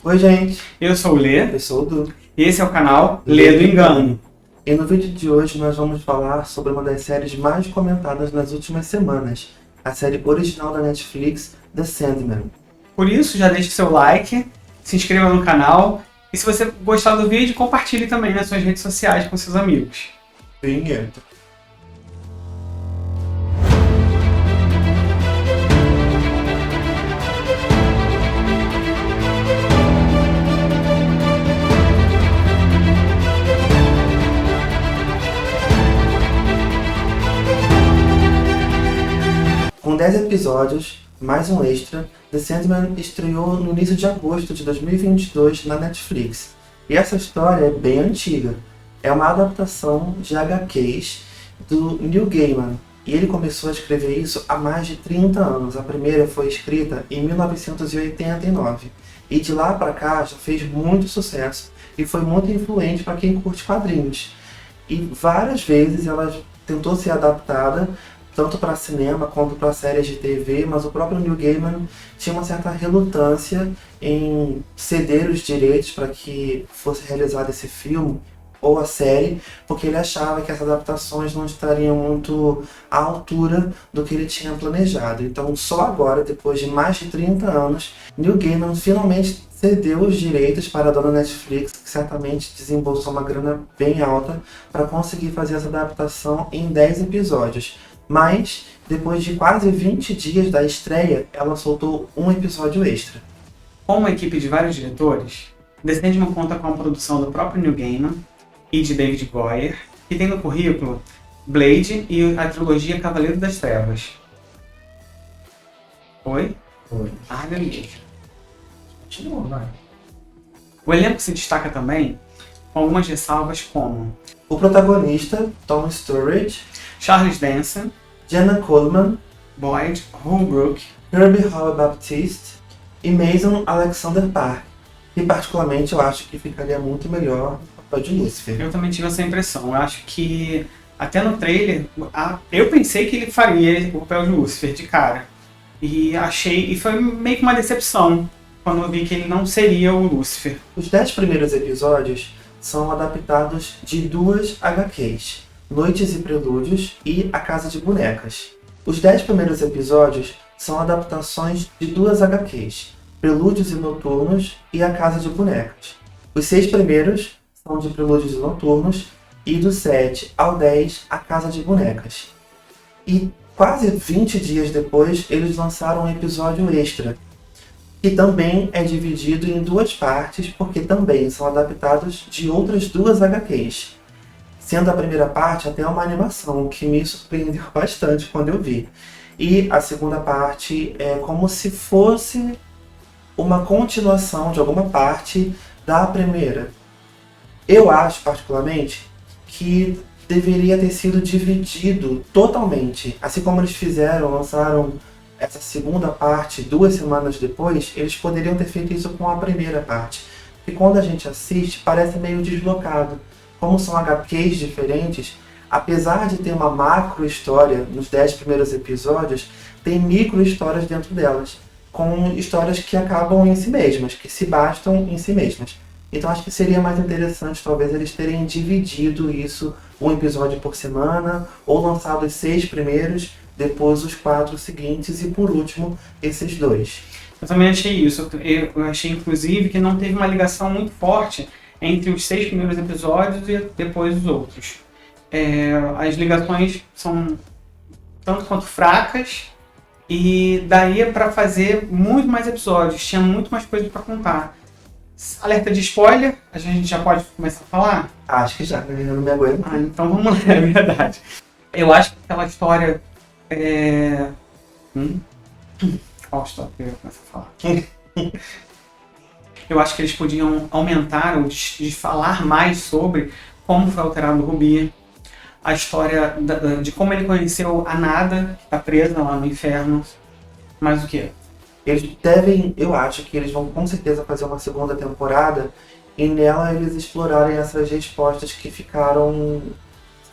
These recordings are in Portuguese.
Oi, gente. Eu sou o Lê. Eu sou o Du. E esse é o canal Lê do Engano. E no vídeo de hoje nós vamos falar sobre uma das séries mais comentadas nas últimas semanas. A série original da Netflix, The Sandman. Por isso, já deixe seu like, se inscreva no canal. E se você gostar do vídeo, compartilhe também nas suas redes sociais com seus amigos. Vinheta. Com 10 episódios, mais um extra, The Sandman estreou no início de agosto de 2022 na Netflix. E essa história é bem antiga. É uma adaptação de HQs do Neil Gaiman. E ele começou a escrever isso há mais de 30 anos. A primeira foi escrita em 1989. E de lá para cá já fez muito sucesso e foi muito influente para quem curte quadrinhos. E várias vezes ela tentou ser adaptada tanto para cinema quanto para séries de TV, mas o próprio Neil Gaiman tinha uma certa relutância em ceder os direitos para que fosse realizado esse filme ou a série, porque ele achava que essas adaptações não estariam muito à altura do que ele tinha planejado. Então, só agora, depois de mais de 30 anos, Neil Gaiman finalmente cedeu os direitos para a dona Netflix, que certamente desembolsou uma grana bem alta para conseguir fazer essa adaptação em 10 episódios. Mas, depois de quase 20 dias da estreia, ela soltou um episódio extra. Com uma equipe de vários diretores, The Sandman conta com a produção do próprio Neil Gaiman e de David Goyer, que tem no currículo Blade e a trilogia Cavaleiro das Trevas. Oi? Oi. Aleluia. Continua, vai. O elenco se destaca também com algumas ressalvas como O protagonista, Tom Sturridge, Charles Dance, Jenna Coleman, Boyd Holbrook, Herbie Howell-Baptiste e Mason Alexander Park, que particularmente eu acho que ficaria muito melhor no papel de Lucifer. Eu também tive essa impressão. Eu acho que até no trailer, eu pensei que ele faria o papel de Lucifer de cara. E foi meio que uma decepção quando eu vi que ele não seria o Lucifer. Os 10 primeiros episódios são adaptados de duas HQs, Noites e Prelúdios e A Casa de Bonecas. Os 10 primeiros episódios são adaptações de duas HQs, Prelúdios e Noturnos e A Casa de Bonecas. Os 6 primeiros são de Prelúdios e Noturnos e do 7 ao 10, A Casa de Bonecas. E quase 20 dias depois, eles lançaram um episódio extra, que também é dividido em duas partes, porque também são adaptados de outras duas HQs. Sendo a primeira parte até uma animação, que me surpreendeu bastante quando eu vi. E a segunda parte é como se fosse uma continuação de alguma parte da primeira. Eu acho, particularmente, que deveria ter sido dividido totalmente. Assim como eles lançaram essa segunda parte 2 semanas depois, eles poderiam ter feito isso com a primeira parte. E quando a gente assiste, parece meio deslocado. Como são HQs diferentes, apesar de ter uma macro história nos 10 primeiros episódios, tem micro histórias dentro delas, com histórias que acabam em si mesmas, que se bastam em si mesmas. Então acho que seria mais interessante talvez eles terem dividido isso, um episódio por semana, ou lançado os 6 primeiros, depois os 4 seguintes e por último esses 2. Eu também achei isso. Eu achei inclusive que não teve uma ligação muito forte entre os 6 primeiros episódios e depois os outros. As ligações são tanto quanto fracas e daria para fazer muito mais episódios, tinha muito mais coisa para contar. Alerta de spoiler, a gente já pode começar a falar? Acho que já, eu não me aguento. Então vamos lá, é verdade. Eu acho que aquela história Qual história que eu ia começar a falar? Eu acho que eles podiam aumentar ou de falar mais sobre como foi alterado o Rubi, a história de como ele conheceu a Nada, que está presa lá no inferno. Mais o quê? Eu acho que eles vão com certeza fazer uma segunda temporada e nela eles explorarem essas respostas que ficaram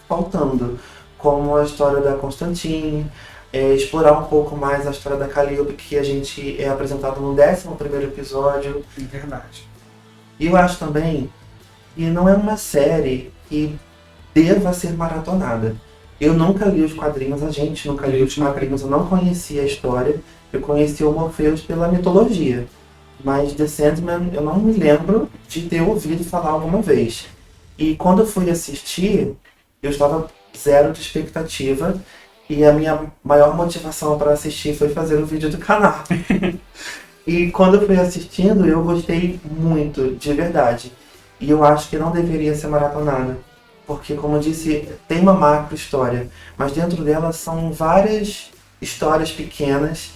faltando, como a história da Constantine, explorar um pouco mais a história da Calliope, que a gente é apresentado no 11º episódio. É verdade. E eu acho também que não é uma série que deva ser maratonada. Eu nunca li os quadrinhos, a gente nunca li os quadrinhos, eu não conhecia a história. Eu conheci o Morpheus pela mitologia. Mas The Sandman eu não me lembro de ter ouvido falar alguma vez. E quando eu fui assistir, eu estava zero de expectativa. E a minha maior motivação para assistir foi fazer um vídeo do canal. E quando eu fui assistindo, eu gostei muito, de verdade. E eu acho que não deveria ser maratonada. Porque, como eu disse, tem uma macro história. Mas dentro dela são várias histórias pequenas,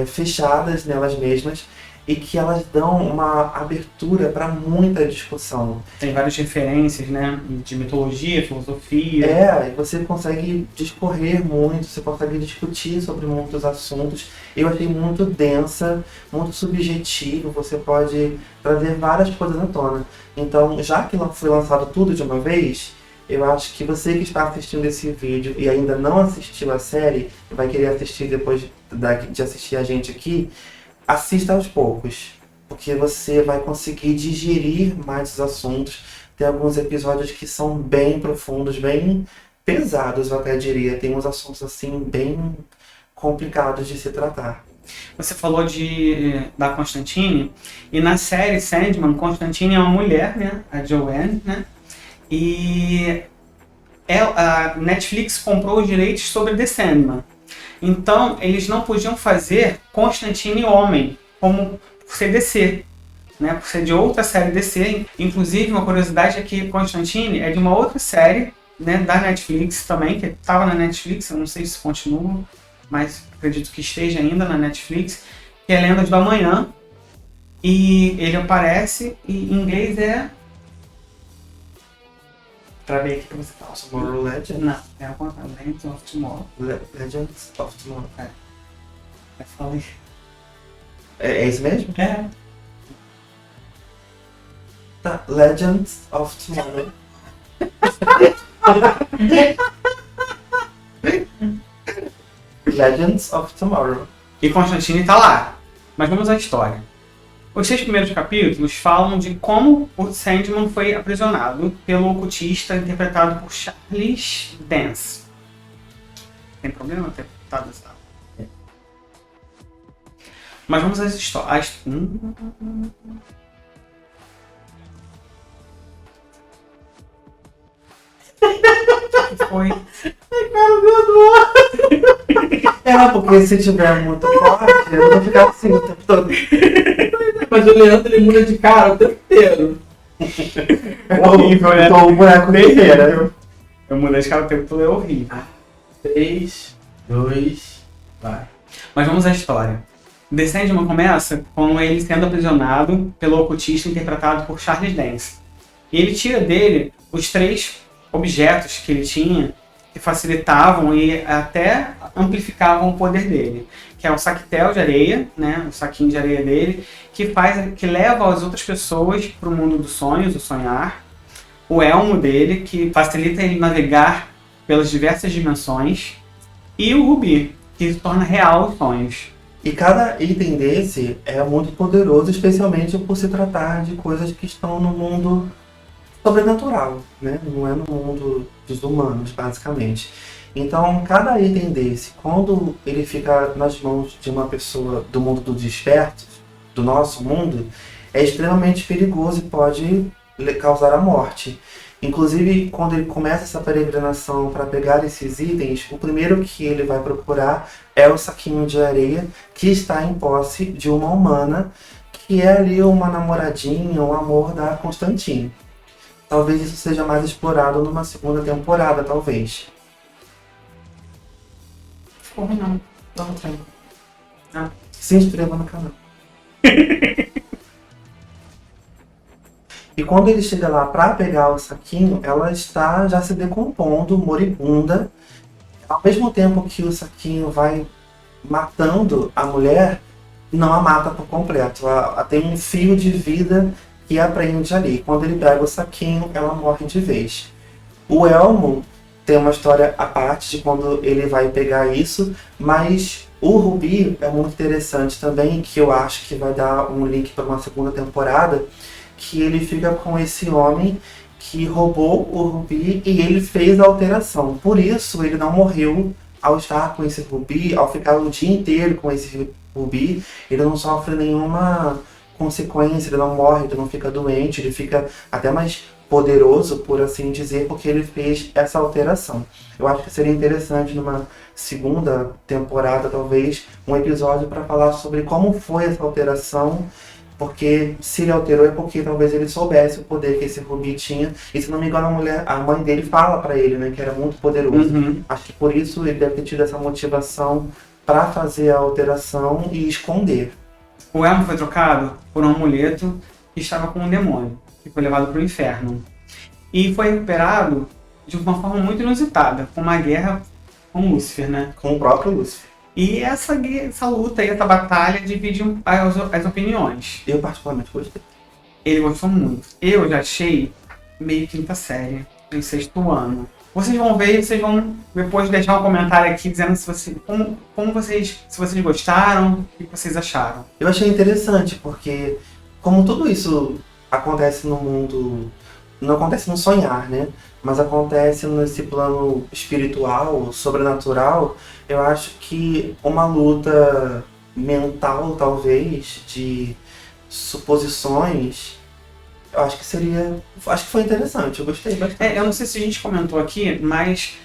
fechadas nelas mesmas. E que elas dão uma abertura para muita discussão. Tem várias referências, né? De mitologia, filosofia. E você consegue discorrer muito, você consegue discutir sobre muitos assuntos. Eu achei muito densa, muito subjetivo, você pode trazer várias coisas à tona. Então, já que foi lançado tudo de uma vez, eu acho que você que está assistindo esse vídeo e ainda não assistiu a série, vai querer assistir depois de assistir a gente aqui, assista aos poucos, porque você vai conseguir digerir mais os assuntos. Tem alguns episódios que são bem profundos, bem pesados, eu até diria. Tem uns assuntos assim bem complicados de se tratar. Você falou da Constantine, e na série Sandman, Constantine é uma mulher, né? A Joanne, né? E a Netflix comprou os direitos sobre The Sandman. Então, eles não podiam fazer Constantine homem, como por ser DC, né? Por ser de outra série DC. Inclusive, uma curiosidade é que Constantine é de uma outra série, né, da Netflix também, que estava na Netflix, eu não sei se continua, mas acredito que esteja ainda na Netflix, que é Lendas do Amanhã. E ele aparece, e em inglês é... Travei aqui pra você falar. Tomorrow Legends? Não, é a conta Legends of Tomorrow. Legends of Tomorrow. Eu falei. É isso mesmo? É. Tá, Legends of Tomorrow. Legends of Tomorrow. E Constantine tá lá. Mas vamos à história. Os 6 primeiros capítulos falam de como o Sandman foi aprisionado pelo ocultista interpretado por Charles Dance. Tem problema ter botado essa? Mas vamos às histórias. Foi. Porque se tiver muito forte, eu vou ficar assim o tempo todo. Mas o Leandro, ele muda de cara o tempo inteiro. É horrível, né? Tô o boneco inteiro. Eu mudei de cara o tempo todo, é horrível. 3, 2, vai. Mas vamos à história. The Sandman começa com ele sendo aprisionado pelo ocultista interpretado por Charles Dance. E ele tira dele os 3 objetos que ele tinha que facilitavam e até amplificavam o poder dele, que é o saquetel de areia, né, o saquinho de areia dele, que leva as outras pessoas para o mundo dos sonhos, o sonhar, o elmo dele, que facilita ele navegar pelas diversas dimensões, e o rubi, que torna real os sonhos. E cada item desse é muito poderoso, especialmente por se tratar de coisas que estão no mundo sobrenatural, né? Não é no mundo dos humanos, basicamente. Então, cada item desse, quando ele fica nas mãos de uma pessoa do mundo dos despertos, do nosso mundo, é extremamente perigoso e pode causar a morte. Inclusive, quando ele começa essa peregrinação para pegar esses itens, o primeiro que ele vai procurar é o saquinho de areia que está em posse de uma humana, que é ali uma namoradinha, um amor da Constantine. Talvez isso seja mais explorado numa segunda temporada, talvez. Ficou ruim não. Não, tranquilo. Se inscreva no canal. E quando ele chega lá para pegar o saquinho, ela está já se decompondo, moribunda. Ao mesmo tempo que o saquinho vai matando a mulher, não a mata por completo. Ela tem um fio de vida que a prende ali. Quando ele pega o saquinho, ela morre de vez. O elmo tem uma história à parte de quando ele vai pegar isso, mas o Ruby é muito interessante também, que eu acho que vai dar um link para uma segunda temporada, que ele fica com esse homem que roubou o Ruby e ele fez a alteração. Por isso ele não morreu ao estar com esse Ruby, ao ficar o dia inteiro com esse Ruby, ele não sofre nenhuma consequência, ele não morre, ele não fica doente, ele fica até mais poderoso, por assim dizer, porque ele fez essa alteração. Eu acho que seria interessante numa segunda temporada, talvez, um episódio para falar sobre como foi essa alteração, porque se ele alterou é porque talvez ele soubesse o poder que esse Ruby tinha, e se não me engano a mãe dele fala para ele, né, que era muito poderoso. Acho que por isso ele deve ter tido essa motivação para fazer a alteração e esconder. O elmo foi trocado por um amuleto que estava com um demônio, que foi levado para o inferno. E foi recuperado de uma forma muito inusitada, com uma guerra com Lúcifer, né? Com o próprio Lúcifer. E essa luta e essa batalha divide as opiniões. Eu particularmente gostei. Ele gostou muito. Eu já achei meio quinta série, em 6º ano. Vocês vão ver, vocês vão depois deixar um comentário aqui dizendo se vocês gostaram, o que vocês acharam. Eu achei interessante, porque como tudo isso acontece no mundo, não acontece no sonhar, né? Mas acontece nesse plano espiritual, sobrenatural, eu acho que uma luta mental, talvez, de suposições, eu acho que foi interessante, eu gostei bastante. Eu não sei se a gente comentou aqui, mas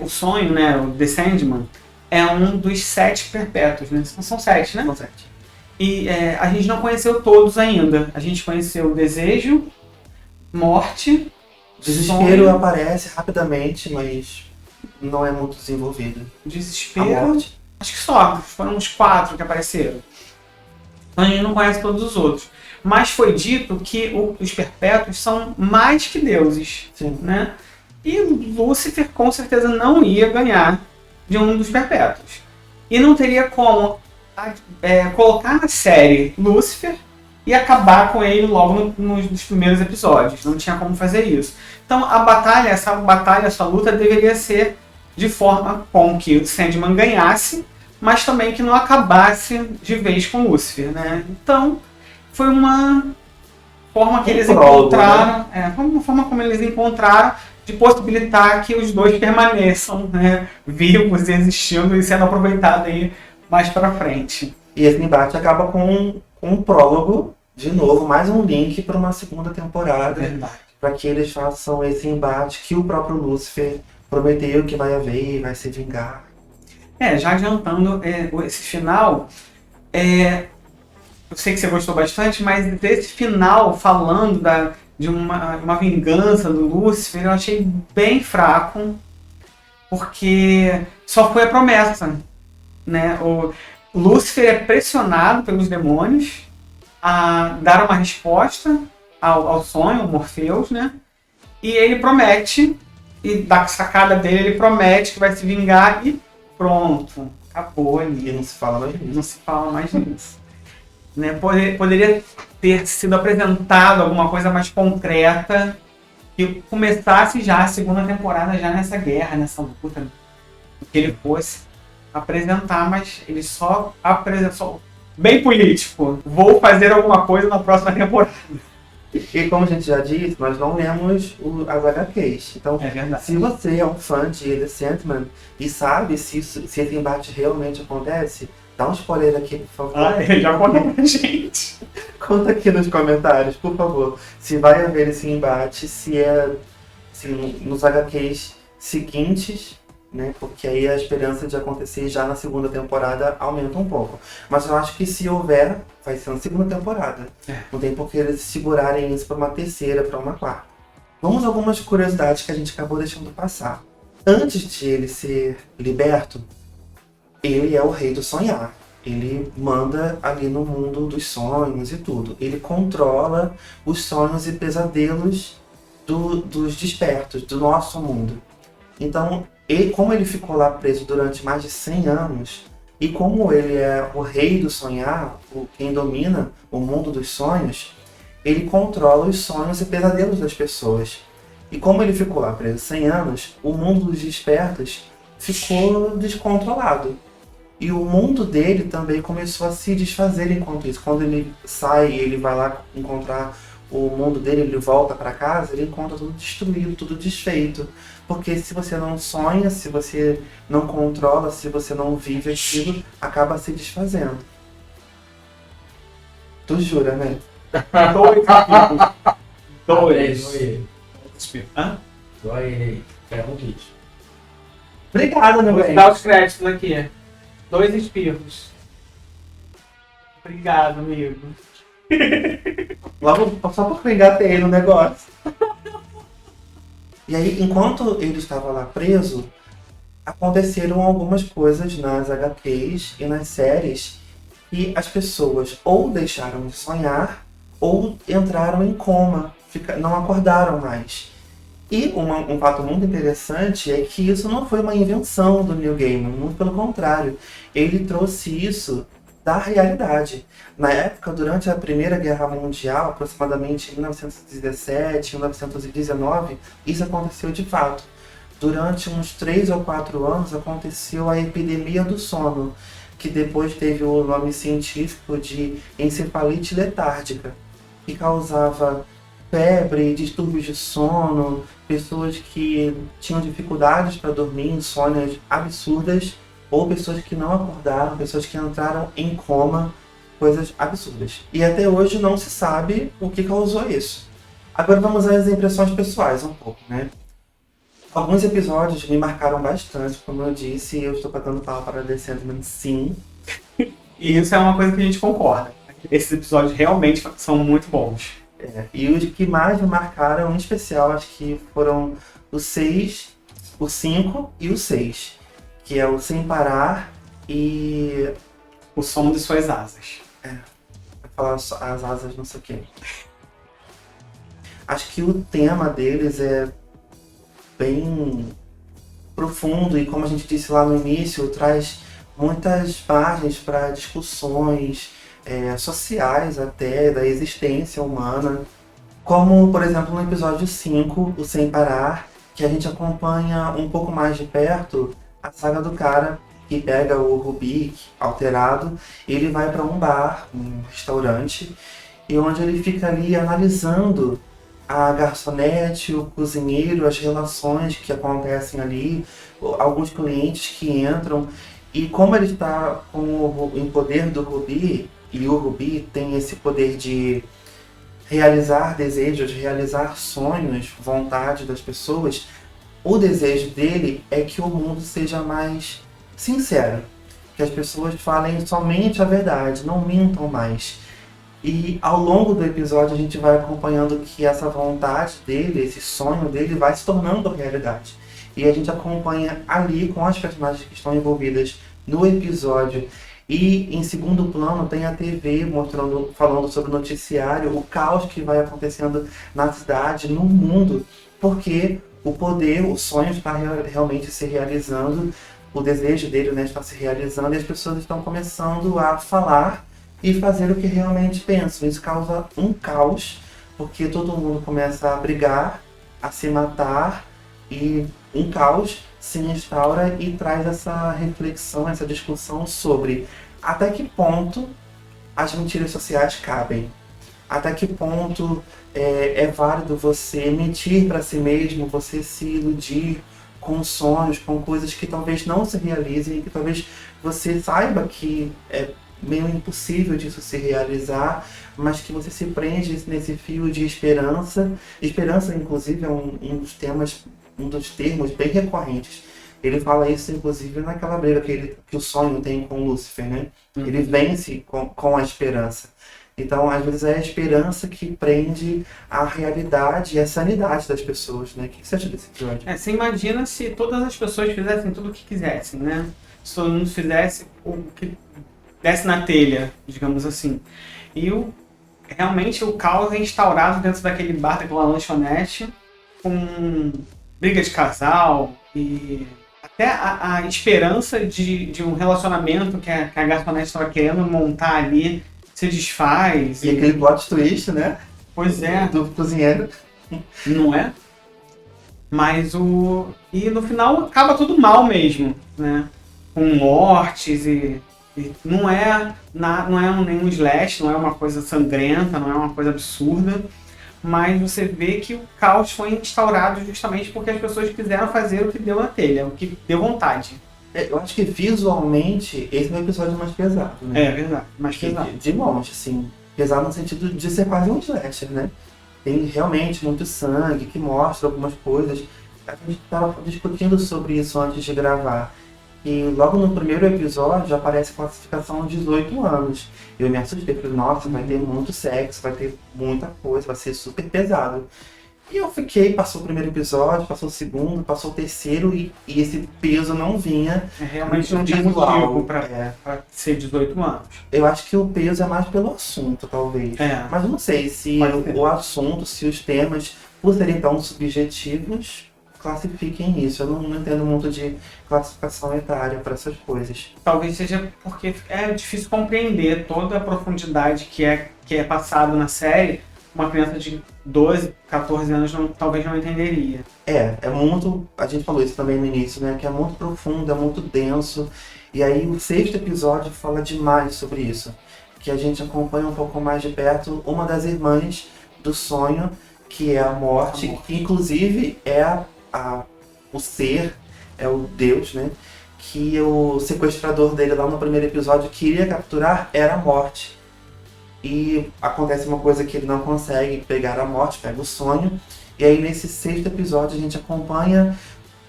o sonho, né, o The Sandman, é um dos 7 perpétuos, né? São 7, né? São 7. E a gente não conheceu todos ainda. A gente conheceu o desejo, morte, Desespero sonho, aparece rapidamente, mas não é muito desenvolvido. A desespero. morte. Acho que só. Foram uns 4 que apareceram. Então a gente não conhece todos os outros. Mas foi dito que os perpétuos são mais que deuses. Sim. Né? E Lúcifer com certeza não ia ganhar de um dos perpétuos. E não teria como colocar na série Lúcifer e acabar com ele logo nos primeiros episódios. Não tinha como fazer isso. Então essa luta deveria ser de forma com que o Sandman ganhasse, mas também que não acabasse de vez com Lúcifer, né? Então foi uma forma que eles encontraram, foi uma forma como eles encontraram de possibilitar que os dois permaneçam, né, vivos e existindo e sendo aproveitados aí mais para frente. E esse embate acaba com um prólogo, de novo, mais um link para uma segunda temporada, para que eles façam esse embate que o próprio Lúcifer prometeu que vai haver e vai se vingar. Já adiantando esse final, eu sei que você gostou bastante, mas desse final falando de uma vingança do Lúcifer, eu achei bem fraco, porque só foi a promessa, né? O Lúcifer é pressionado pelos demônios a dar uma resposta ao sonho, ao Morpheus, né? E ele promete, e da sacada dele ele promete que vai se vingar e pronto, acabou ali. E não se fala mais nisso. Não se fala mais nisso. Né? Poderia ter sido apresentado alguma coisa mais concreta que começasse já a segunda temporada já nessa guerra, nessa luta, que ele fosse apresentar, mas ele só apresentou bem político. Vou fazer alguma coisa na próxima temporada. E como a gente já disse, nós não lemos as HQs. Então, se você é um fã de The Sandman e sabe se esse embate realmente acontece, dá um spoiler aqui, por favor. Já conta pra gente. Conta aqui nos comentários, por favor, se vai haver esse embate, se nos HQs seguintes, né? Porque aí a esperança de acontecer já na segunda temporada aumenta um pouco. Mas eu acho que se houver, vai ser na segunda temporada. Não tem por que eles segurarem isso para uma terceira, para uma quarta. Vamos a algumas curiosidades que a gente acabou deixando passar. Antes de ele ser liberto, ele é o rei do sonhar. Ele manda ali no mundo dos sonhos e tudo. Ele controla os sonhos e pesadelos dos despertos, do nosso mundo. Então, como ele ficou lá preso durante mais de 100 anos, e como ele é o rei do sonhar, quem domina o mundo dos sonhos, ele controla os sonhos e pesadelos das pessoas. E como ele ficou lá preso 100 anos, o mundo dos despertas ficou descontrolado. E o mundo dele também começou a se desfazer enquanto isso. Quando ele sai e ele vai lá encontrar o mundo dele, ele volta para casa, ele encontra tudo destruído, tudo desfeito. Porque se você não sonha, se você não controla, se você não vive aquilo, acaba se desfazendo. Tu jura, né? 2 espirros. 2 Doa ele. espirros. Hã? Doa ele aí. Pega um kit. Obrigado, meu Vou bem. dar os créditos aqui. 2 espirros. Obrigado, amigo. Logo, só porque eu engatei no negócio. E aí, enquanto ele estava lá preso, aconteceram algumas coisas nas HQs e nas séries e as pessoas ou deixaram de sonhar ou entraram em coma, não acordaram mais. E um fato muito interessante é que isso não foi uma invenção do Neil Gaiman, muito pelo contrário. Ele trouxe isso da realidade. Na época, durante a Primeira Guerra Mundial, aproximadamente em 1917, 1919, isso aconteceu de fato. Durante uns 3 ou 4 anos aconteceu a epidemia do sono, que depois teve o nome científico de encefalite letárgica, que causava febre, distúrbios de sono, pessoas que tinham dificuldades para dormir, insônias absurdas, ou pessoas que não acordaram, pessoas que entraram em coma, coisas absurdas. E até hoje não se sabe o que causou isso. Agora vamos às impressões pessoais um pouco, né? Alguns episódios me marcaram bastante, como eu disse, eu estou pagando pau para The Sandman, sim. E isso é uma coisa que a gente concorda. Esses episódios realmente são muito bons. E os que mais me marcaram, em especial, acho que foram o 6, o 5 e o 6. Que é o Sem Parar e... O som de suas asas. Vai falar as asas não sei o quê. Acho que o tema deles é bem profundo e, como a gente disse lá no início, traz muitas margens para discussões sociais até, da existência humana. Como, por exemplo, no episódio 5, o Sem Parar, que a gente acompanha um pouco mais de perto a saga do cara que pega o Rubik alterado, ele vai para um bar, um restaurante, e onde ele fica ali analisando a garçonete, o cozinheiro, as relações que acontecem ali, alguns clientes que entram, e como ele está com o poder do Rubi, e o Rubi tem esse poder de realizar desejos, realizar sonhos, vontade das pessoas, o desejo dele é que o mundo seja mais sincero, que as pessoas falem somente a verdade, não mintam mais. E ao longo do episódio a gente vai acompanhando que essa vontade dele, esse sonho dele vai se tornando realidade. E a gente acompanha ali com as personagens que estão envolvidas no episódio. E em segundo plano tem a TV falando sobre o noticiário, o caos que vai acontecendo na cidade, no mundo, porque o poder, o sonho está realmente se realizando, o desejo dele, né, está se realizando e as pessoas estão começando a falar e fazer o que realmente pensam. Isso causa um caos, porque todo mundo começa a brigar, a se matar e um caos se instaura e traz essa reflexão, essa discussão sobre até que ponto as mentiras sociais cabem. Até que ponto é válido você mentir para si mesmo, você se iludir com sonhos, com coisas que talvez não se realizem, que talvez você saiba que é meio impossível disso se realizar, mas que você se prende nesse fio de esperança. Esperança, inclusive, é um dos termos bem recorrentes. Ele fala isso, inclusive, naquela briga que o sonho tem com Lúcifer, né? Ele vence com a esperança. Então, às vezes, é a esperança que prende a realidade e a sanidade das pessoas, né? O que você acha desse episódio? Você imagina se todas as pessoas fizessem tudo o que quisessem, né? Se todo mundo fizesse o que desse na telha, digamos assim. E realmente o caos é instaurado dentro daquele bar, daquela lanchonete, com briga de casal e até a esperança de um relacionamento que a garçonete estava querendo montar ali se desfaz. E aquele plot twist, né? Pois é. Do cozinheiro. Não é? Mas e no final acaba tudo mal mesmo, né? Com mortes e não é nenhum slash, não é uma coisa sangrenta, não é uma coisa absurda, mas você vê que o caos foi instaurado justamente porque as pessoas quiseram fazer o que deu na telha, o que deu vontade. Eu acho que visualmente esse é um episódio mais pesado, né? É verdade, mais pesado. De longe, assim. Pesado no sentido de ser quase um slasher, né? Tem realmente muito sangue que mostra algumas coisas. A gente estava discutindo sobre isso antes de gravar. E logo no primeiro episódio já aparece classificação 18 anos. Eu me assustei, falei, nossa, vai ter muito sexo, vai ter muita coisa, vai ser super pesado. E eu fiquei, passou o primeiro episódio, passou o segundo, passou o terceiro e esse peso não vinha. Realmente não tinha visual. motivo pra ser 18 anos. Eu acho que o peso é mais pelo assunto, talvez. Mas eu não sei se o assunto, se os temas, por serem tão subjetivos, classifiquem isso. Eu não entendo muito de classificação etária para essas coisas. Talvez seja porque é difícil compreender toda a profundidade que é passado na série. Uma criança de 12, 14 anos talvez não entenderia. É muito... A gente falou isso também no início, né? Que é muito profundo, é muito denso. E aí o 6º episódio fala demais sobre isso. Que a gente acompanha um pouco mais de perto uma das irmãs do sonho, que é a morte. Que inclusive é o ser, é o Deus, né? Que o sequestrador dele lá no primeiro episódio queria capturar era a morte. E acontece uma coisa que ele não consegue pegar a morte, pega o sonho. E aí nesse 6º episódio a gente acompanha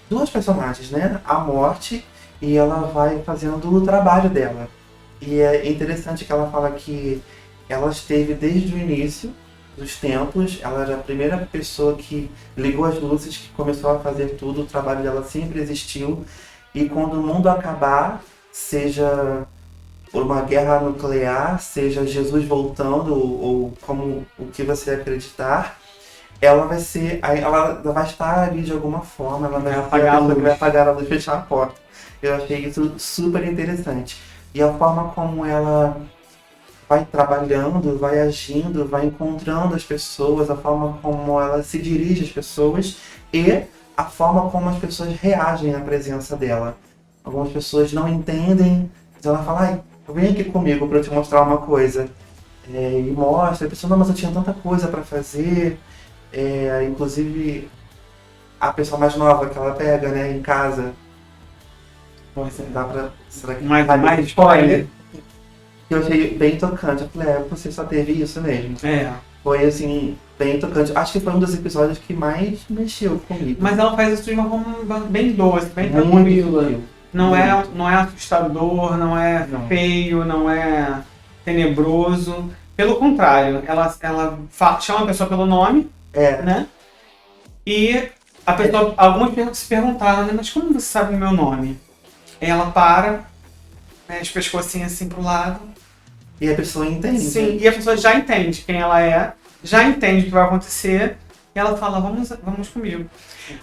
duas personagens, né? A morte, e ela vai fazendo o trabalho dela. E é interessante que ela fala que ela esteve desde o início dos tempos, ela era a primeira pessoa que ligou as luzes, que começou a fazer tudo, o trabalho dela sempre existiu. E quando o mundo acabar, seja por uma guerra nuclear, seja Jesus voltando, ou como o que você acreditar, ela vai estar ali de alguma forma, ela vai apagar a luz, fechar a porta. Eu achei isso super interessante. E a forma como ela vai trabalhando, vai agindo, vai encontrando as pessoas, a forma como ela se dirige às pessoas e a forma como as pessoas reagem à presença dela. Algumas pessoas não entendem, então ela fala, ai, vem aqui comigo para eu te mostrar uma coisa. E mostra, a pessoa, não, mas eu tinha tanta coisa para fazer. Inclusive, a pessoa mais nova que ela pega, né, em casa. Dá pra... Será que mais spoiler? Eu achei bem tocante. Eu falei, você só teve isso mesmo. Foi, assim, bem tocante. Acho que foi um dos episódios que mais mexeu comigo. Mas ela faz isso de uma forma bem doce, bem tranquila. Não é assustador, não é feio, não é tenebroso. Pelo contrário, ela chama a pessoa pelo nome, né? E a pessoa, algumas pessoas se perguntaram, né, mas como você sabe o meu nome? Aí ela para, mexe o pescocinho assim pro lado. E a pessoa entende. Sim, e a pessoa já entende quem ela é, já entende o que vai acontecer, e ela fala, vamos comigo.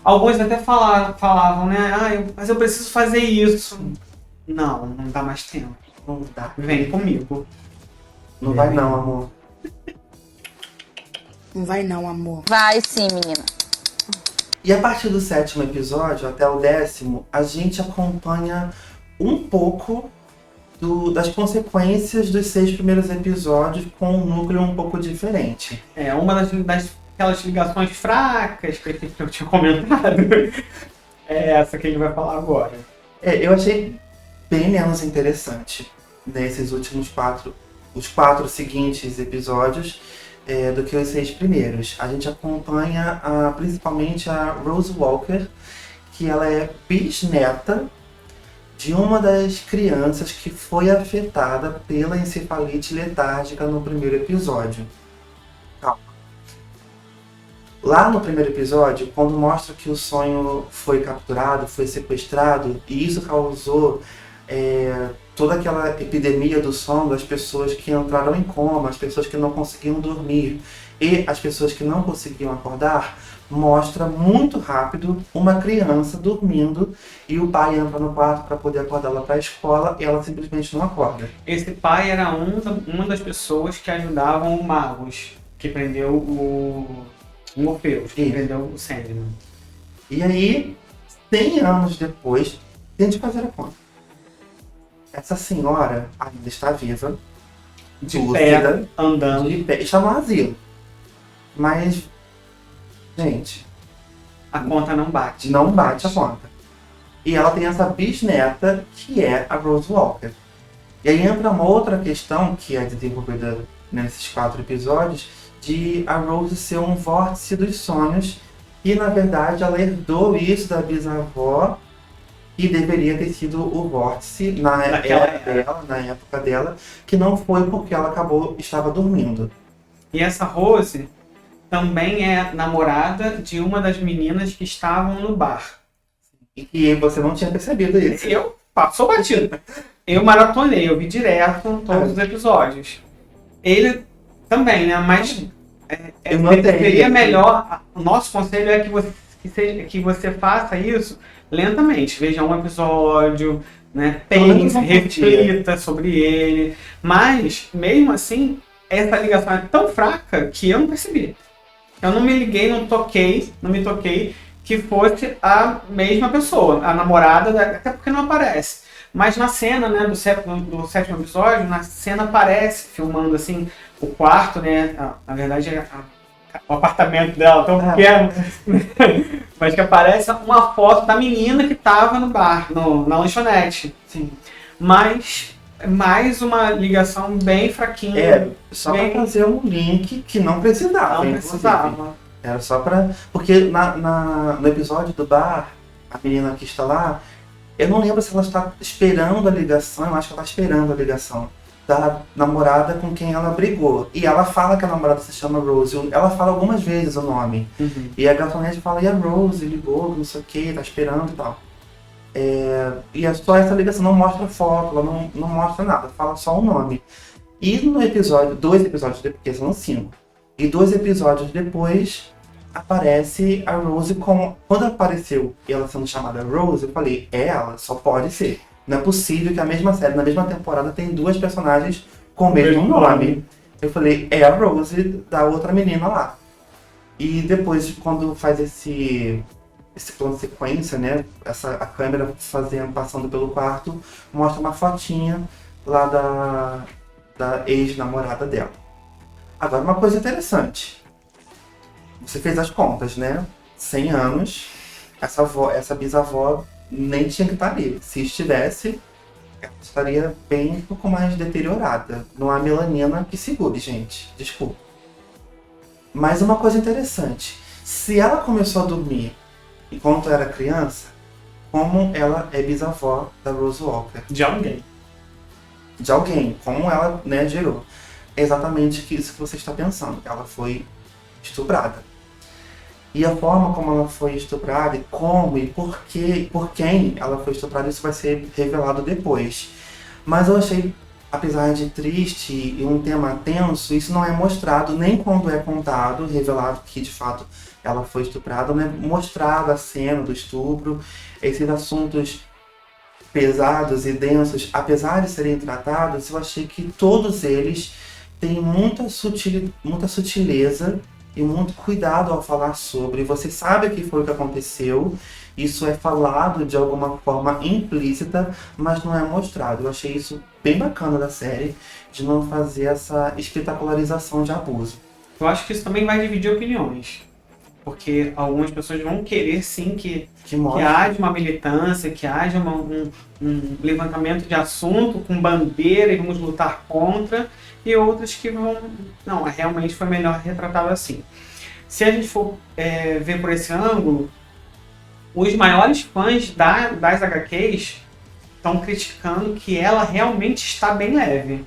Alguns até falavam, né, mas eu preciso fazer isso. Não dá mais tempo. Não dá. Vem comigo. Não vai não, amor. Não vai não, amor. Vai sim, menina. E a partir do 7º episódio até o 10º, a gente acompanha um pouco das consequências dos 6 primeiros episódios com um núcleo um pouco diferente. Uma daquelas ligações fracas que eu tinha comentado é essa que ele vai falar agora. Eu achei bem menos interessante nesses últimos os 4 seguintes episódios do que os 6 primeiros. A gente acompanha principalmente a Rose Walker, que ela é bisneta de uma das crianças que foi afetada pela encefalite letárgica no primeiro episódio. Calma. Lá no primeiro episódio, quando mostra que o sonho foi capturado, foi sequestrado, e isso causou toda aquela epidemia do sono, das pessoas que entraram em coma, as pessoas que não conseguiam dormir e as pessoas que não conseguiam acordar, mostra muito rápido uma criança dormindo e o pai entra no quarto para poder acordá-la para a escola e ela simplesmente não acorda. Esse pai era uma das pessoas que ajudavam o Magus, que prendeu o Morpheus, que prendeu o Sandman. E aí, 100 anos depois, tente fazer a conta. Essa senhora ainda está viva, De lúcida, pé, andando. de pé, está no asilo. Mas, gente, A conta não bate. não bate a conta. E ela tem essa bisneta, que é a Rose Walker. E aí entra uma outra questão, que é desenvolvida nesses 4 episódios, de a Rose ser um vórtice dos sonhos, e na verdade ela herdou isso da bisavó, e deveria ter sido o vórtice na época dela, que não foi porque ela estava dormindo. E essa Rose também é namorada de uma das meninas que estavam no bar. E você não tinha percebido isso. Eu passou batido. Eu maratonei, eu vi direto todos os episódios. Ele também, né? Mas Eu notei. seria melhor. O nosso conselho é que você faça isso lentamente. Veja um episódio, né? Pense, reflita sobre ele. Mas, mesmo assim, essa ligação é tão fraca que eu não percebi. Eu não me liguei, não me toquei que fosse a mesma pessoa, a namorada, até porque não aparece. Mas na cena, né, do sétimo episódio, na cena aparece, filmando assim, o quarto, né, na verdade é o apartamento dela, tão pequeno, mas que aparece uma foto da menina que estava no bar, na lanchonete. Sim. Mas mais uma ligação bem fraquinha. Só para fazer um link que não precisava. Não precisava. Era só pra... Porque no episódio do bar, a menina que está lá, eu não lembro se ela está esperando a ligação, eu acho que ela está esperando a ligação da namorada com quem ela brigou. E ela fala que a namorada se chama Rose. Ela fala algumas vezes o nome. Uhum. E a garçonete fala, e a Rose ligou, não sei o que, tá esperando e tal. E é só essa ligação, não mostra foto, ela não mostra nada, fala só o nome. E no episódio, 2 episódios depois, porque são 5, e 2 episódios depois, aparece a Rose como... Quando apareceu ela sendo chamada Rose, eu falei, é ela, só pode ser. Não é possível que a mesma série, na mesma temporada, tem 2 personagens com o mesmo nome. Eu falei, é a Rose da outra menina lá. E depois, quando faz esse plano de sequência, né? A câmera passando pelo quarto, mostra uma fotinha lá da ex-namorada dela. Agora, uma coisa interessante. Você fez as contas, né? 100 anos, essa bisavó nem tinha que estar ali. Se estivesse, ela estaria bem um pouco mais deteriorada. Não há melanina que segure, gente. Desculpa. Mas uma coisa interessante. Se ela começou a dormir enquanto era criança, como ela é bisavó da Rose Walker? De alguém. De alguém. Como ela, né, gerou. É exatamente isso que você está pensando. Ela foi estuprada. E a forma como ela foi estuprada, e como, e por quem ela foi estuprada, isso vai ser revelado depois. Mas eu achei, apesar de triste e um tema tenso, isso não é mostrado nem quando é contado, revelado que de fato ela foi estuprada, não é mostrada a cena do estupro. Esses assuntos pesados e densos, apesar de serem tratados, eu achei que todos eles têm muita sutileza e muito cuidado ao falar sobre. Você sabe o que foi o que aconteceu, isso é falado de alguma forma implícita, mas não é mostrado. Eu achei isso bem bacana da série, de não fazer essa espetacularização de abuso. Eu acho que isso também vai dividir opiniões. Porque algumas pessoas vão querer sim que haja uma militância, que haja um levantamento de assunto com bandeira e vamos lutar contra, e outras que vão... Não, realmente foi melhor retratado assim. Se a gente for ver por esse ângulo, os maiores fãs das HQs estão criticando que ela realmente está bem leve.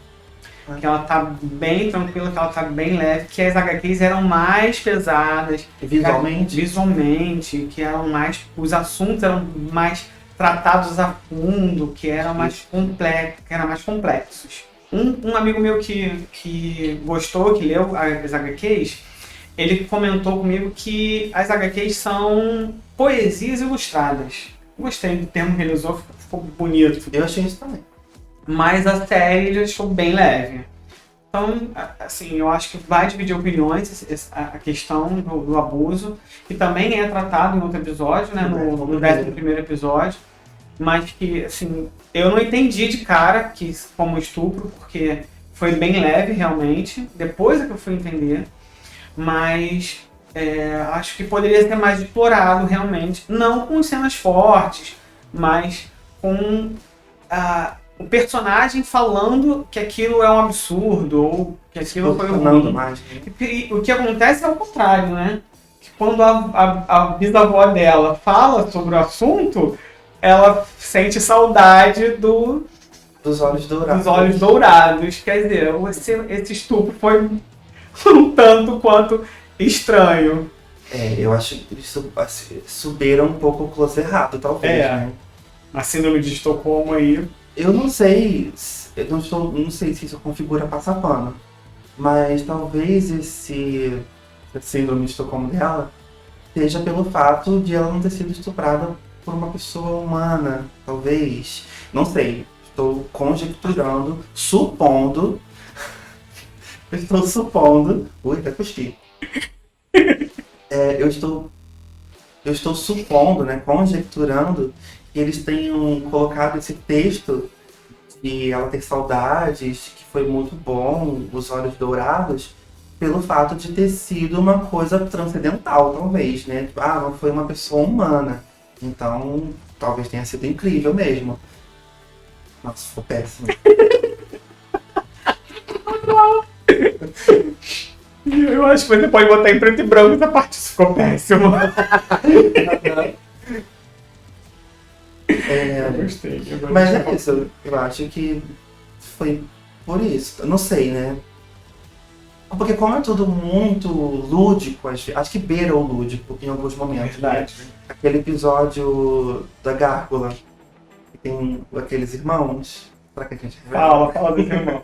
Que ela tá bem tranquila, que ela tá bem leve, que as HQs eram mais pesadas visualmente, que eram mais, os assuntos eram mais tratados a fundo, que eram mais complexos. Um amigo meu que gostou, que leu as HQs, ele comentou comigo que as HQs são poesias ilustradas. Gostei do termo que ele usou, ficou bonito. Eu achei isso também. Mas a série ele deixou bem leve. Então, assim, eu acho que vai dividir opiniões a questão do abuso, que também é tratado em outro episódio, né, no 11º episódio, mas que, assim, eu não entendi de cara que como estupro, porque foi bem leve, realmente, depois é que eu fui entender, mas acho que poderia ser mais explorado, realmente, não com cenas fortes, mas com o personagem falando que aquilo é um absurdo, ou que aquilo foi ruim. Mais, E o que acontece é o contrário, né? Que quando a bisavó dela fala sobre o assunto, ela sente saudade dos olhos dourados. dos olhos dourados. Quer dizer, esse estupro foi um tanto quanto estranho. Eu acho que eles subiram um pouco o close errado, talvez, né? A síndrome de Estocolmo aí. Eu não sei, não sei se isso configura passapano, mas talvez esse síndrome de Estocolmo dela seja pelo fato de ela não ter sido estuprada por uma pessoa humana, talvez. Não sei, estou conjecturando, supondo. Estou supondo. Ui, até cuspi. Eu estou supondo, né, conjecturando que eles tenham colocado esse texto de ela ter saudades, que foi muito bom, os olhos dourados, pelo fato de ter sido uma coisa transcendental, talvez, né? Tipo, não foi uma pessoa humana. Então, talvez tenha sido incrível mesmo. Nossa, ficou péssimo. Eu acho que você pode botar em preto e branco essa parte, isso ficou péssimo. Eu gostei. Mas é isso, eu acho que foi por isso. Eu não sei, né? Porque como é tudo muito lúdico, acho que beira o lúdico em alguns momentos. Verdade. Né? Aquele episódio da Gárgula, que tem aqueles irmãos. Pra que a gente Fala desse irmão.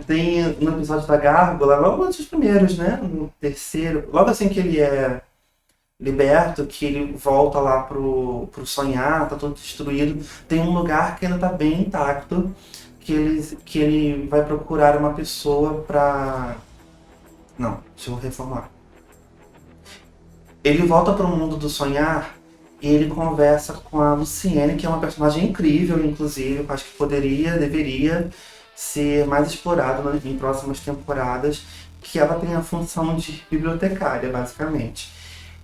Tem no episódio da Gárgula, logo antes dos primeiros, né? No terceiro, logo assim que ele é liberto, que ele volta lá pro sonhar, tá todo destruído, tem um lugar que ainda tá bem intacto, que ele vai procurar uma pessoa pra... Não, deixa eu reformular. Ele volta pro mundo do sonhar e ele conversa com a Luciene, que é uma personagem incrível, inclusive, eu acho que deveria ser mais explorado em próximas temporadas, que ela tem a função de bibliotecária, basicamente.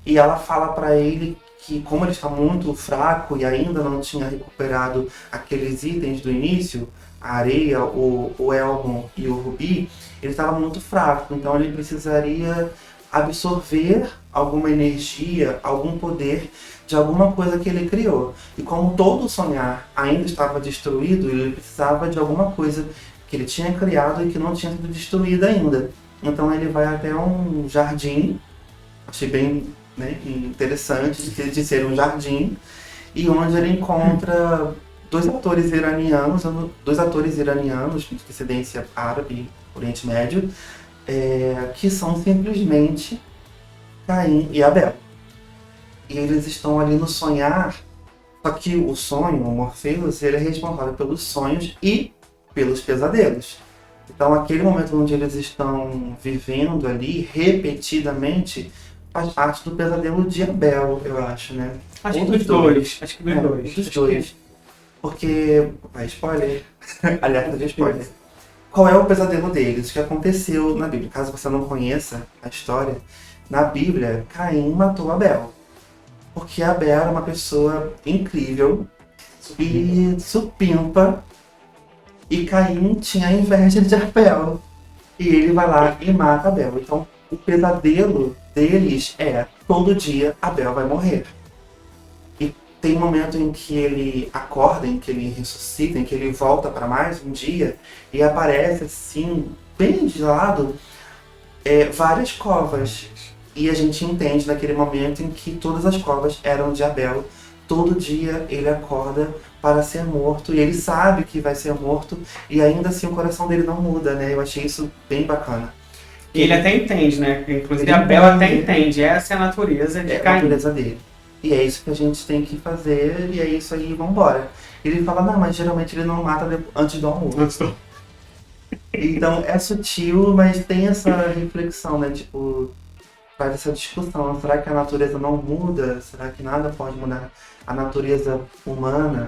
E ela fala para ele que, como ele está muito fraco e ainda não tinha recuperado aqueles itens do início, a areia, o elmo e o rubi, ele estava muito fraco, então ele precisaria absorver alguma energia, algum poder de alguma coisa que ele criou. E como todo sonhar ainda estava destruído, ele precisava de alguma coisa que ele tinha criado e que não tinha sido destruída ainda. Então ele vai até um jardim, achei bem, né, interessante de ser um jardim, e onde ele encontra dois atores iranianos de descendência árabe, Oriente Médio, que são simplesmente Caim e Abel. E eles estão ali no sonhar, só que o sonho, o Morpheus, ele é responsável pelos sonhos e pelos pesadelos. Então aquele momento onde eles estão vivendo ali repetidamente faz parte do pesadelo de Abel, eu acho, né? Acho que dos dois. Dos dois. Porque... Vai, spoiler. Alerta de spoiler. Qual é o pesadelo deles? O que aconteceu na Bíblia? Caso você não conheça a história, na Bíblia, Caim matou Abel. Porque Abel era uma pessoa incrível e supimpa, e Caim tinha inveja de Abel. E ele vai lá e mata Abel. Então, o pesadelo deles é, todo dia Abel vai morrer. E tem um momento em que ele acorda, em que ele ressuscita, em que ele volta para mais um dia, e aparece assim, bem de lado, várias covas. E a gente entende naquele momento em que todas as covas eram de Abel. Todo dia ele acorda para ser morto, e ele sabe que vai ser morto, e ainda assim o coração dele não muda, né? Eu achei isso bem bacana. Ele até entende, né? Inclusive Ele Abel entende. até entende, essa é a natureza de É a Caim. natureza dele. E é isso que a gente tem que fazer, e é isso aí, vambora. Ele fala, não, mas geralmente ele não mata antes do almoço. Então é sutil, mas tem essa reflexão, né? Tipo, faz essa discussão. Será que a natureza não muda? Será que nada pode mudar a natureza humana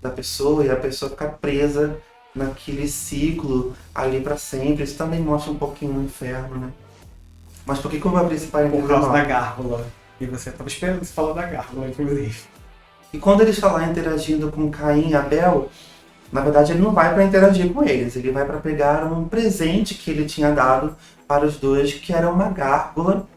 da pessoa e a pessoa ficar presa naquele ciclo ali pra sempre? Isso também mostra um pouquinho o inferno, né? Mas por que eu vou abrir esse parênteses? Por causa agora? da gárgula. E você tava esperando você falar da gárgula, inclusive. E quando ele está lá interagindo com Caim e Abel, na verdade ele não vai para interagir com eles, ele vai para pegar um presente que ele tinha dado para os dois, que era uma gárgula,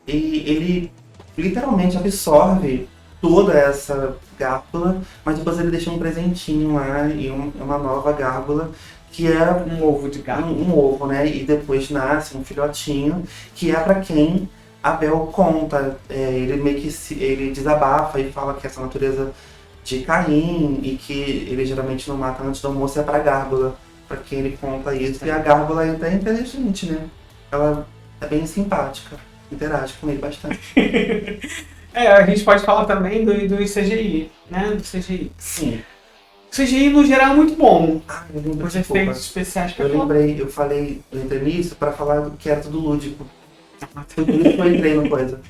e ele literalmente absorve toda essa gárgula, mas depois ele deixa um presentinho lá e uma nova gárgula, que é Um ovo de gárgula. um ovo, né? E depois nasce um filhotinho, que é para quem Abel conta. Ele meio que ele desabafa e fala que essa natureza de Caim e que ele geralmente não mata antes do almoço é para gárgula, para quem ele conta isso. E a gárgula é até inteligente, né? Ela é bem simpática, interage com ele bastante. A gente pode falar também do CGI, né? Do CGI. Sim. O CGI, no geral, é muito bom. Eu lembrei, Os desculpa. efeitos especiais que Eu lembrei, eu falei no início para falar que era tudo lúdico. Foi por isso que eu entrei no coisa.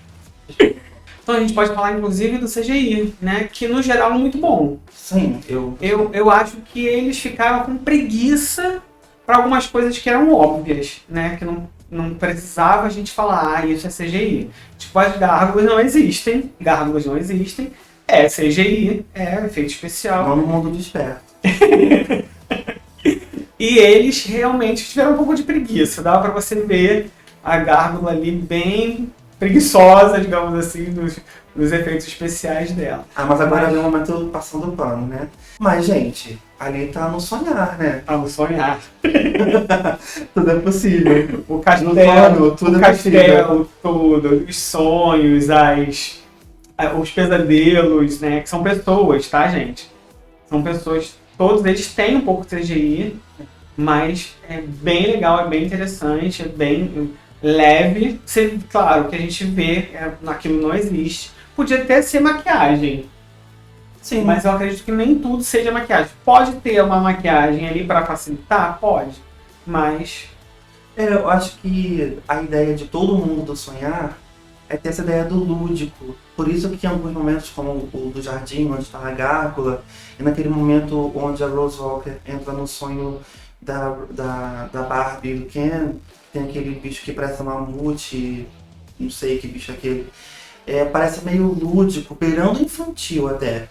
Então a gente pode falar, inclusive, do CGI, né? Que, no geral, é muito bom. Sim, Eu acho que eles ficaram com preguiça para algumas coisas que eram óbvias, né? Que não precisava a gente falar, isso é CGI. Tipo, as gárgulas não existem, é CGI, é efeito especial. não no mundo desperto. E eles realmente tiveram um pouco de preguiça, dava para você ver a gárgula ali bem preguiçosa, digamos assim, nos efeitos especiais dela. Mas agora vem um momento passando o pano, né? Mas, gente, ali tá no sonhar, né? Vamos sonhar. Tudo é possível. O castelo, tudo o é possível. castelo, tudo, os sonhos, os pesadelos, né? Que são pessoas, tá, gente? São pessoas, todos eles têm um pouco de CGI, mas é bem legal, é bem interessante, é bem leve. Claro, que a gente vê, aquilo não existe. Podia até ser maquiagem. Sim, Mas eu acredito que nem tudo seja maquiagem. Pode ter uma maquiagem ali para facilitar? Pode. Mas eu acho que a ideia de todo mundo do sonhar é ter essa ideia do lúdico. Por isso que em alguns momentos, como o do jardim, onde está a gárgula, e naquele momento onde a Rose Walker entra no sonho da Barbie e do Ken, tem aquele bicho que parece um mamute, não sei que bicho é aquele. Parece meio lúdico, beirando infantil até.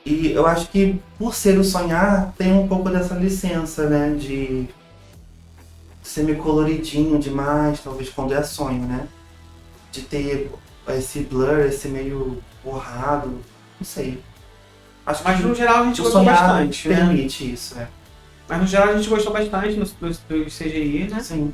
E eu acho que por ser o sonhar, tem um pouco dessa licença, né? De ser meio coloridinho demais, talvez quando é sonho, né? De ter esse blur, esse meio borrado, não sei. Mas no geral a gente o gostou sonhar bastante, né? permite isso, né? Mas no geral a gente gostou bastante dos CGI, né? Sim.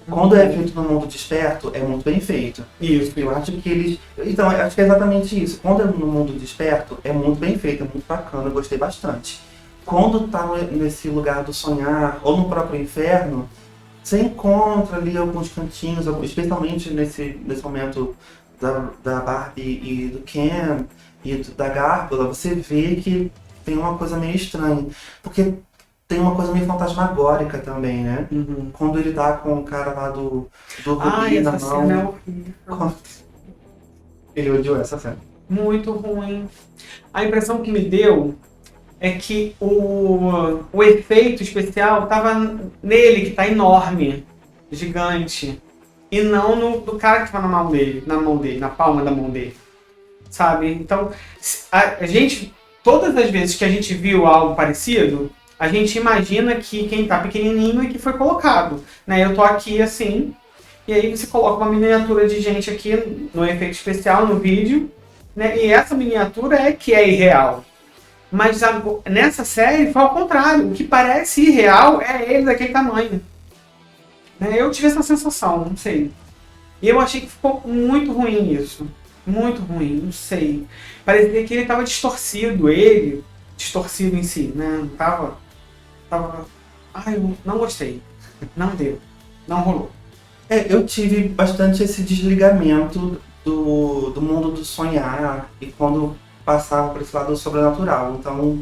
Quando é feito no mundo desperto, é muito bem feito. Isso. Eu acho que eles... Então, eu acho que é exatamente isso. Quando é no mundo desperto, é muito bem feito, é muito bacana, eu gostei bastante. Quando tá nesse lugar do sonhar, ou no próprio inferno, você encontra ali alguns cantinhos, especialmente nesse momento da Barbie e do Ken e da Gárgula, você vê que tem uma coisa meio estranha. Porque tem uma coisa meio fantasmagórica também, né? Uhum. Quando ele tá com o cara lá do Rubi na essa mão. cena é horrível. Ele odiou essa cena. Muito ruim. A impressão que me deu é que o efeito especial tava nele, que tá enorme, gigante, e não no cara que tá na mão dele, na palma da mão dele, sabe? Então, a gente, todas as vezes que a gente viu algo parecido, a gente imagina que quem tá pequenininho é que foi colocado, né? Eu tô aqui assim, e aí você coloca uma miniatura de gente aqui no efeito especial, no vídeo, né? E essa miniatura é que é irreal. Mas nessa série foi ao contrário. O que parece irreal é ele daquele tamanho. Né? Eu tive essa sensação, não sei. E eu achei que ficou muito ruim isso. Muito ruim, não sei. Parecia que ele estava distorcido, distorcido em si, né? Não tava... eu não gostei. Não deu. Não rolou. Eu tive bastante esse desligamento do mundo do sonhar e quando passava por esse lado sobrenatural. Então,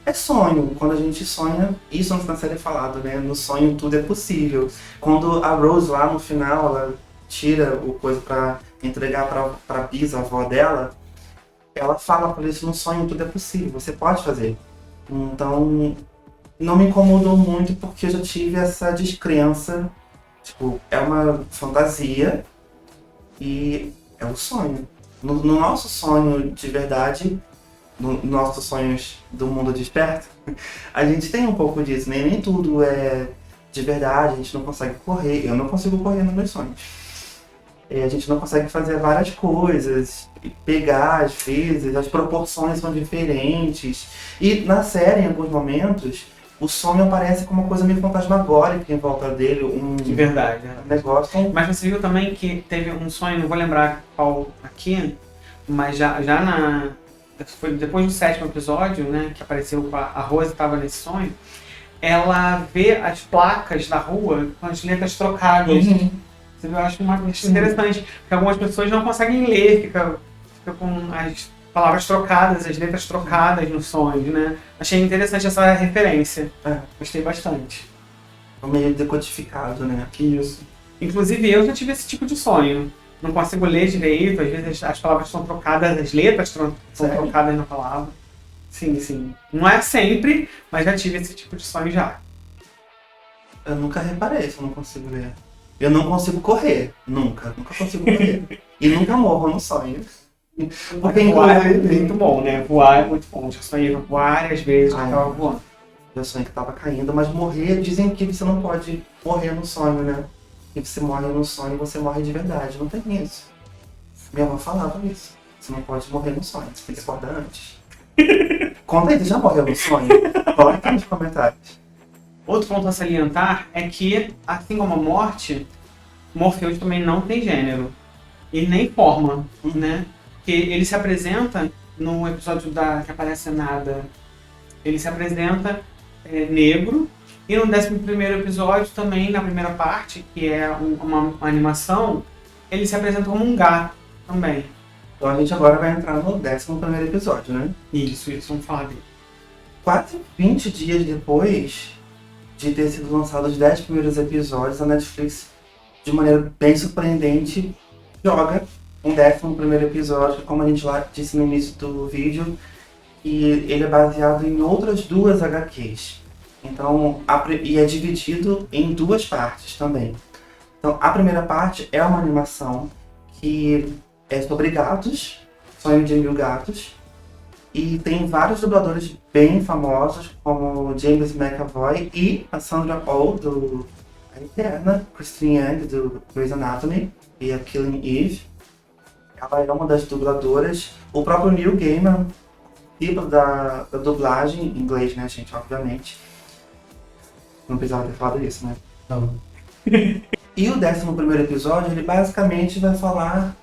É sonho. Quando a gente sonha, isso na série é falado, né? No sonho tudo é possível. Quando a Rose lá no final, ela tira o coisa pra entregar pra bisavó dela, ela fala pra eles, no sonho tudo é possível, você pode fazer. Então, não me incomodou muito porque eu já tive essa descrença. Tipo, é uma fantasia e é um sonho. No nosso sonho de verdade, nos nossos sonhos do mundo desperto, a gente tem um pouco disso, né? Nem tudo é de verdade, a gente não consegue correr. Eu não consigo correr nos meus sonhos. A gente não consegue fazer várias coisas, pegar às vezes, as proporções são diferentes. E na série, em alguns momentos, o sonho aparece como uma coisa meio fantasmagórica em volta dele, De verdade, né? negócio. Mas você viu também que teve um sonho, não vou lembrar qual aqui, mas foi depois do 7º episódio, né, que apareceu a Rose estava nesse sonho, ela vê as placas da rua com as letras trocadas. Eu acho interessante, porque algumas pessoas não conseguem ler, fica com as palavras trocadas, as letras trocadas no sonho, né? Achei interessante essa referência. Gostei bastante. Meio decodificado, né? Isso. Inclusive eu já tive esse tipo de sonho. Não consigo ler direito, às vezes as palavras são trocadas, as letras são trocadas na palavra. Sim. Não é sempre, mas já tive esse tipo de sonho já. Eu nunca reparei se eu não consigo ler. Eu não consigo correr. Nunca consigo correr. E nunca morro no sonho. Porque voar é muito bom, né? Voar é muito bom. Já sonhei várias vezes que eu tava voando. Eu sonhei que tava caindo, mas morrer, dizem que você não pode morrer no sonho, né? E você morre no sonho e você morre de verdade. Não tem isso. Minha avó falava isso. Você não pode morrer no sonho, você tem que acordar antes. Conta aí, você já morreu no sonho? Coloca aqui nos comentários. Outro ponto a salientar é que, assim como a morte, Morpheus também não tem gênero. E nem forma, né? Porque ele se apresenta, no episódio que aparece nada, ele se apresenta negro. E no 11º episódio, também na primeira parte, que é uma animação, ele se apresenta como um gato também. Então a gente agora vai entrar no 11º episódio, né? Isso, vamos falar dele. Quase 20 dias depois de ter sido lançados os 10 primeiros episódios, a Netflix, de maneira bem surpreendente, joga um 11º episódio, como a gente lá disse no início do vídeo, e ele é baseado em outras 2 HQs. Então, e é dividido em 2 partes também. Então, a primeira parte é uma animação que é sobre gatos, Sonho de Mil Gatos, e tem vários dubladores bem famosos, como James McAvoy e a Sandra Oh, a Eterna, Christine Yang, do Grey's Anatomy, e a Killing Eve. Ela é uma das dubladoras. O próprio Neil Gaiman, tipo da dublagem, em inglês, né, gente, obviamente. Não precisava ter falado isso, né? Não. E o 11º episódio, ele basicamente vai falar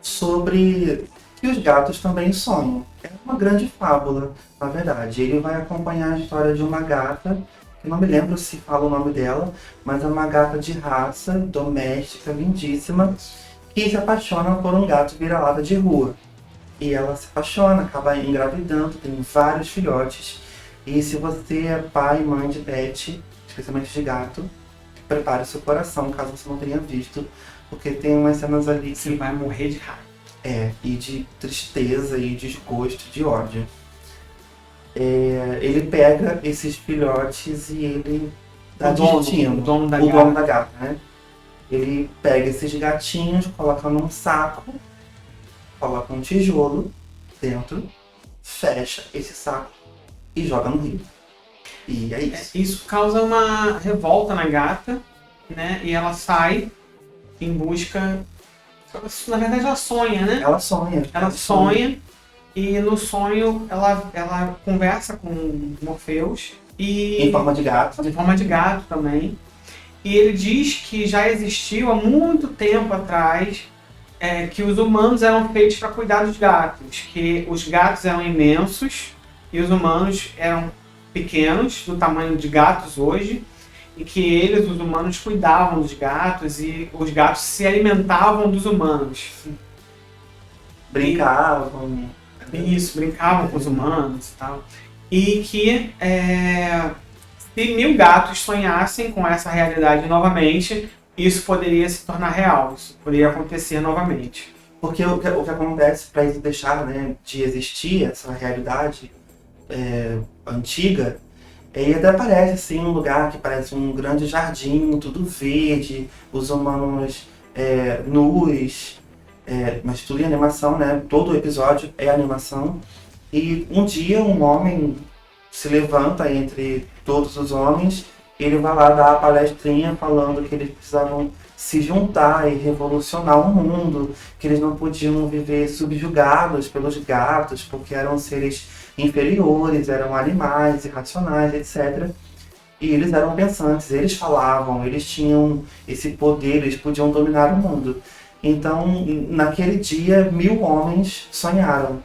sobre que os gatos também sonham. É uma grande fábula, na verdade. Ele vai acompanhar a história de uma gata, que não me lembro se fala o nome dela, mas é uma gata de raça, doméstica, lindíssima, que se apaixona por um gato vira-lata de rua. E ela se apaixona, acaba engravidando, tem vários filhotes. E se você é pai e mãe de pet, especialmente de gato, prepare o seu coração, caso você não tenha visto, porque tem umas cenas ali que Você vai morrer de raiva. e de tristeza, e desgosto, de ódio. Ele pega esses filhotes e ele dá destino. O dono da O gata. dono da gata, né? Ele pega esses gatinhos, coloca num saco, coloca um tijolo dentro, fecha esse saco e joga no rio. E é isso. Isso causa uma revolta na gata, né? E ela sai em busca... Na verdade, ela sonha, né? Ela sonha. Ela sonha e no sonho ela conversa com Morpheus e... Em forma de gato. De forma de gato também. E ele diz que já existiu há muito tempo atrás que os humanos eram feitos para cuidar dos gatos. Que os gatos eram imensos e os humanos eram pequenos, do tamanho de gatos hoje. E que eles, os humanos, cuidavam dos gatos e os gatos se alimentavam dos humanos. Brincavam. Isso, brincavam com os humanos e tal. e que se 1000 gatos sonhassem com essa realidade novamente, isso poderia se tornar real, isso poderia acontecer novamente. Porque o que acontece para isso deixar, né, de existir, essa realidade antiga, e até parece assim um lugar que parece um grande jardim, tudo verde, os humanos nus, mas tudo em animação, né? Todo o episódio é animação. E um dia um homem se levanta entre todos os homens, ele vai lá dar a palestrinha falando que eles precisavam se juntar e revolucionar o mundo, que eles não podiam viver subjugados pelos gatos, porque eram seres inferiores, eram animais irracionais, etc. E eles eram pensantes, eles falavam, eles tinham esse poder, eles podiam dominar o mundo. Então, naquele dia, 1000 homens sonharam.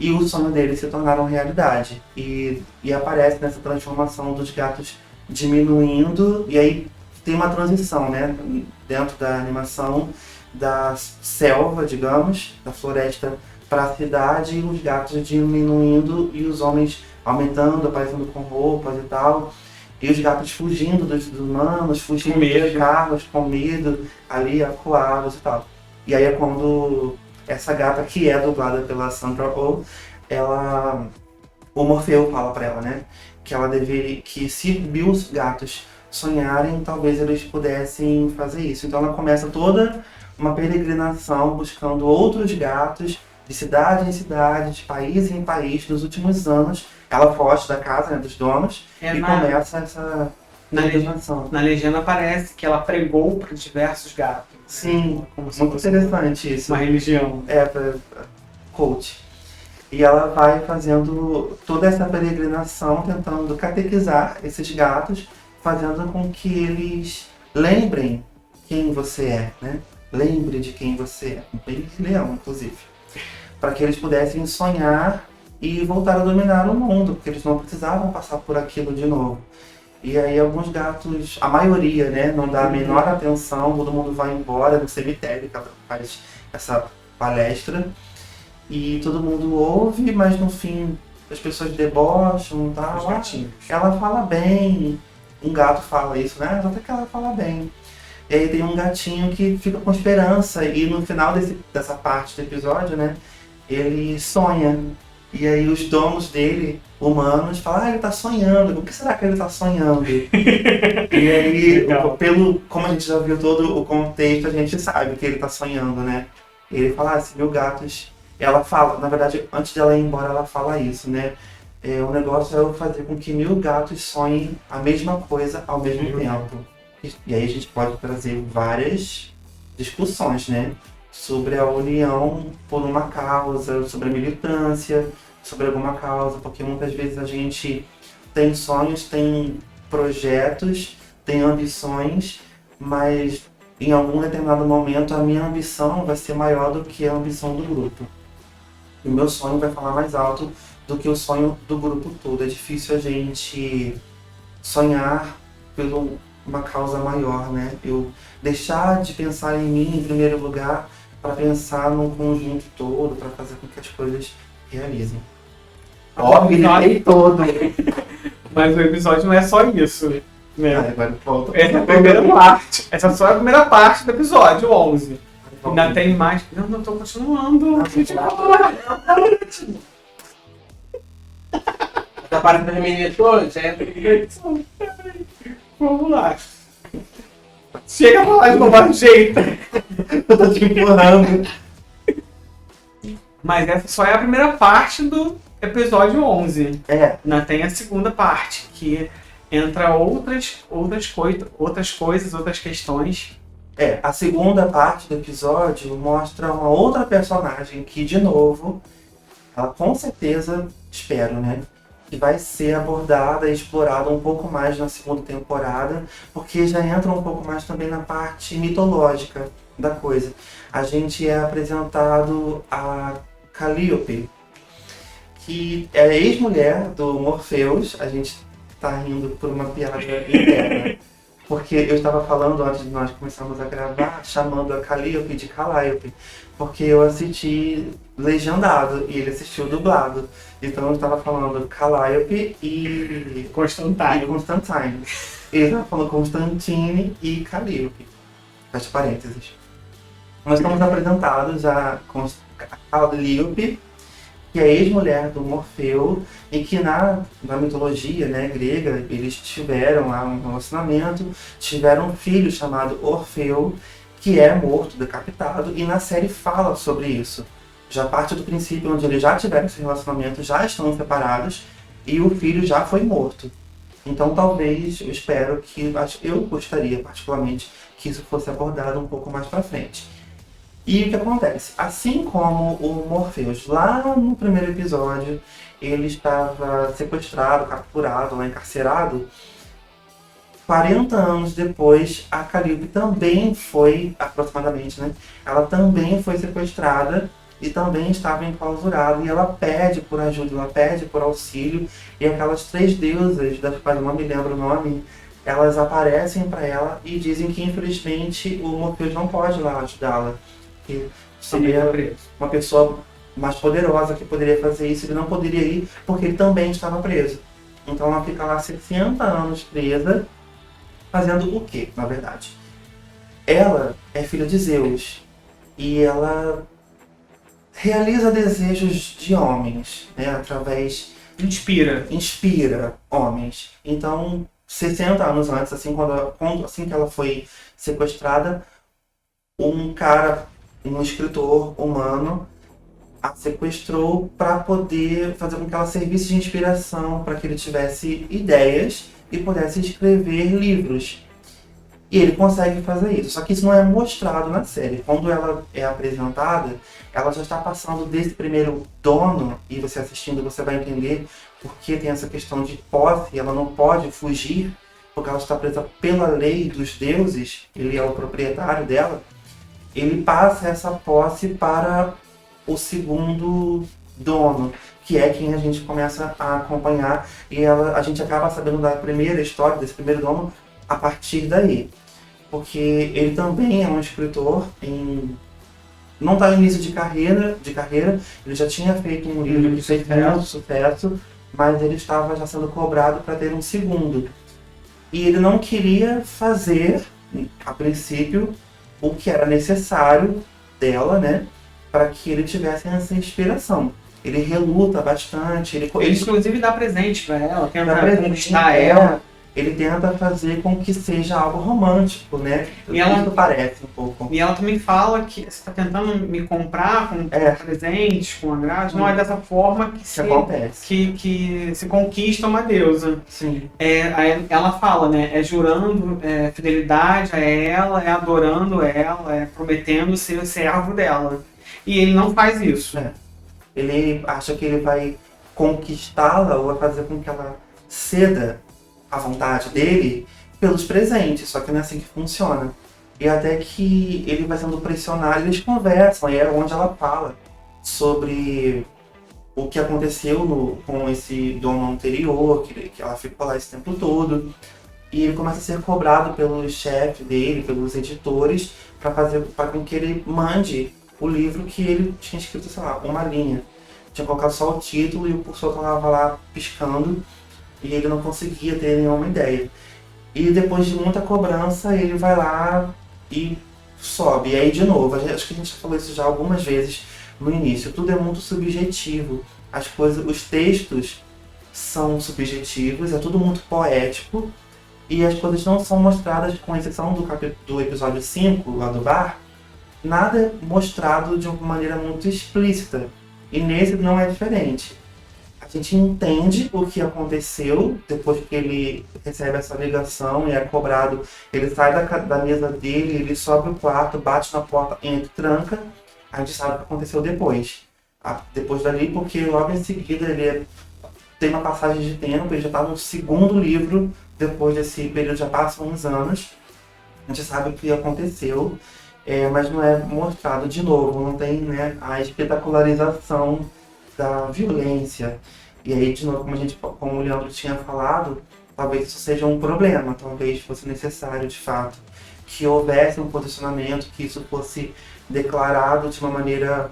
E o sonho deles se tornaram realidade. E aparece nessa transformação dos gatos diminuindo, e aí tem uma transição, né? Dentro da animação, da selva, digamos, da floresta para a cidade, e os gatos diminuindo e os homens aumentando, aparecendo com roupas e tal. E os gatos fugindo dos humanos, fugindo dos carros, com medo, ali acuados e tal. E aí é quando essa gata, que é dublada pela Sandra Oh, o Morfeu fala pra ela, né? Que ela deveria, que se 1000 gatos sonharem, talvez eles pudessem fazer isso. Então ela começa toda uma peregrinação buscando outros gatos de cidade em cidade, de país em país, nos últimos anos. Ela foge da casa, né, dos donos, começa essa peregrinação. Na legenda aparece que ela pregou para diversos gatos. Sim, muito interessante isso. Uma religião. Pra coach. E ela vai fazendo toda essa peregrinação, tentando catequizar esses gatos, fazendo com que eles lembrem quem você é, né? Lembre de quem você é. Bem leão, inclusive. Para que eles pudessem sonhar e voltar a dominar o mundo, porque eles não precisavam passar por aquilo de novo. E aí alguns gatos, a maioria, né, não dá a menor atenção, todo mundo vai embora no cemitério, que ela faz essa palestra, e todo mundo ouve, mas no fim as pessoas debocham e tal. Ela fala bem, um gato fala isso, né? Até que ela fala bem. E aí tem um gatinho que fica com esperança, e no final dessa parte do episódio, né, ele sonha. E aí os donos dele, humanos, falam, ele tá sonhando, o que será que ele tá sonhando? E aí, como a gente já viu todo o contexto, a gente sabe que ele tá sonhando, né? Ele fala, 1000 gatos. Ela fala, na verdade, antes dela ir embora, ela fala isso, né? O negócio é eu fazer com que 1000 gatos sonhem a mesma coisa ao mesmo tempo. E aí a gente pode trazer várias discussões, né? Sobre a união por uma causa, sobre a militância, sobre alguma causa, porque muitas vezes a gente tem sonhos, tem projetos, tem ambições, mas em algum determinado momento a minha ambição vai ser maior do que a ambição do grupo. E o meu sonho vai falar mais alto do que o sonho do grupo todo. É difícil a gente sonhar por uma causa maior, né? Eu deixar de pensar em mim em primeiro lugar para pensar num conjunto todo, para fazer com que as coisas realizem. Gritei todo. Mas o episódio não é só isso, né? Agora volta. Essa é a primeira parte. Essa só é a primeira parte do episódio 11. Ainda tem mais. Não, tô continuando. Essa parte das miniaturas é... Vamos lá. Chega a falar de novo jeito. Eu tô te empurrando. Mas essa só é a primeira parte do episódio 11. Ainda tem a segunda parte, que entra outras coisas, outras questões. A segunda parte do episódio mostra uma outra personagem que, de novo, ela com certeza, espero, né, que vai ser abordada e explorada um pouco mais na segunda temporada, porque já entra um pouco mais também na parte mitológica da coisa. A gente é apresentado a Calliope, que é a ex-mulher do Morpheus. A gente tá rindo por uma piada interna. Porque eu estava falando antes de nós começarmos a gravar, chamando a Calliope de Calliope, porque eu assisti legendado e ele assistiu dublado. Então eu estava falando Calliope e Constantine. Constantine. Ele estava falando Constantine e Calliope. Fecha parênteses. Nós estamos apresentados a Calliope, que é a ex-mulher do Morfeu, e que na mitologia, né, grega, eles tiveram lá um relacionamento, tiveram um filho chamado Orfeu, que é morto, decapitado, e na série fala sobre isso. Já parte do princípio onde eles já tiveram esse relacionamento, já estão separados, e o filho já foi morto. Então talvez, eu espero que, eu gostaria particularmente, que isso fosse abordado um pouco mais pra frente. E o que acontece? Assim como o Morpheus, lá no primeiro episódio, ele estava sequestrado, capturado, lá encarcerado, 40 anos depois, a Calliope também foi, aproximadamente, né? Ela também foi sequestrada e também estava enclausurada, e ela pede por ajuda, ela pede por auxílio, e aquelas 3 deusas, das quais eu não me lembro o nome, elas aparecem para ela e dizem que infelizmente o Morpheus não pode ir lá ajudá-la. Que seria uma pessoa mais poderosa que poderia fazer isso, ele não poderia ir porque ele também estava preso. Então ela fica lá 60 anos presa, fazendo o quê, na verdade? Ela é filha de Zeus e ela realiza desejos de homens, né, através... Inspira homens. Então, 60 anos antes, assim que ela foi sequestrada, um escritor humano a sequestrou para poder fazer com que ela servisse de inspiração, para que ele tivesse ideias e pudesse escrever livros. E ele consegue fazer isso, só que isso não é mostrado na série. Quando ela é apresentada, ela já está passando desse primeiro dono, e você assistindo você vai entender porque tem essa questão de posse, ela não pode fugir, porque ela está presa pela lei dos deuses, ele é o proprietário dela. Ele passa essa posse para o segundo dono, que é quem a gente começa a acompanhar, e a gente acaba sabendo da primeira história, desse primeiro dono, a partir daí. Porque ele também é um escritor, não está no início de carreira, ele já tinha feito um livro que fez muito sucesso, mas ele estava já sendo cobrado para ter um segundo. E ele não queria fazer, a princípio, o que era necessário dela, né, para que ele tivesse essa inspiração. Ele reluta bastante, ele inclusive dá presente para ela, tenta conquistar ela. Ele tenta fazer com que seja algo romântico, né? E ela parece um pouco. E ela também fala que você está tentando me comprar com presentes, com agrado. Não é dessa forma que acontece. Que se conquista uma deusa. Sim. Ela fala, né? É jurando fidelidade a ela, é adorando ela, é prometendo ser o servo dela. E ele não faz isso. Ele acha que ele vai conquistá-la ou vai fazer com que ela ceda a vontade dele pelos presentes, só que não é assim que funciona. E até que ele vai sendo pressionado, eles conversam, e é onde ela fala sobre o que aconteceu com esse dono anterior, que ela ficou lá esse tempo todo. E ele começa a ser cobrado pelo chefe dele, pelos editores, para com que ele mande o livro que ele tinha escrito, sei lá, uma linha. Tinha colocado só o título e o cursor estava lá piscando, e ele não conseguia ter nenhuma ideia. E depois de muita cobrança, ele vai lá e sobe. E aí, de novo, acho que a gente já falou isso já algumas vezes no início, tudo é muito subjetivo. As coisas, os textos são subjetivos, é tudo muito poético, e as coisas não são mostradas, com exceção do episódio 5, lá do bar, nada é mostrado de uma maneira muito explícita. E nesse não é diferente. A gente entende o que aconteceu depois que ele recebe essa ligação e é cobrado. Ele sai da mesa dele, ele sobe o quarto, bate na porta, entra e tranca. A gente sabe o que aconteceu depois. Depois dali, porque logo em seguida ele tem uma passagem de tempo, ele já está no segundo livro, depois desse período já passam uns anos. A gente sabe o que aconteceu, mas não é mostrado de novo, não tem, né, a espetacularização da violência. E aí, de novo, como o Leandro tinha falado, talvez isso seja um problema, talvez fosse necessário, de fato, que houvesse um posicionamento, que isso fosse declarado de uma maneira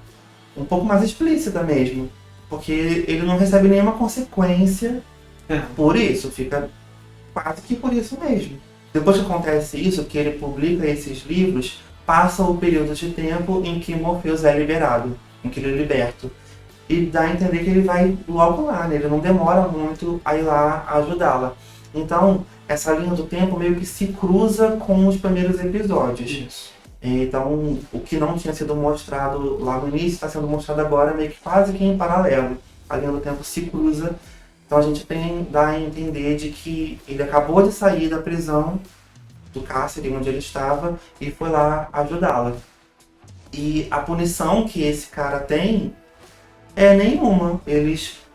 um pouco mais explícita mesmo. Porque ele não recebe nenhuma consequência por isso, fica quase que por isso mesmo. Depois que acontece isso, que ele publica esses livros, passa o período de tempo em que Morpheus é liberado, em que ele é liberto. E dá a entender que ele vai logo lá, né? Ele não demora muito a ir lá ajudá-la. Então, essa linha do tempo meio que se cruza com os primeiros episódios. Isso. Então, o que não tinha sido mostrado lá no início está sendo mostrado agora meio que quase que em paralelo. A linha do tempo se cruza. Então a gente dá a entender de que ele acabou de sair da prisão, do cárcere onde ele estava, e foi lá ajudá-la. E a punição que esse cara tem é nenhuma.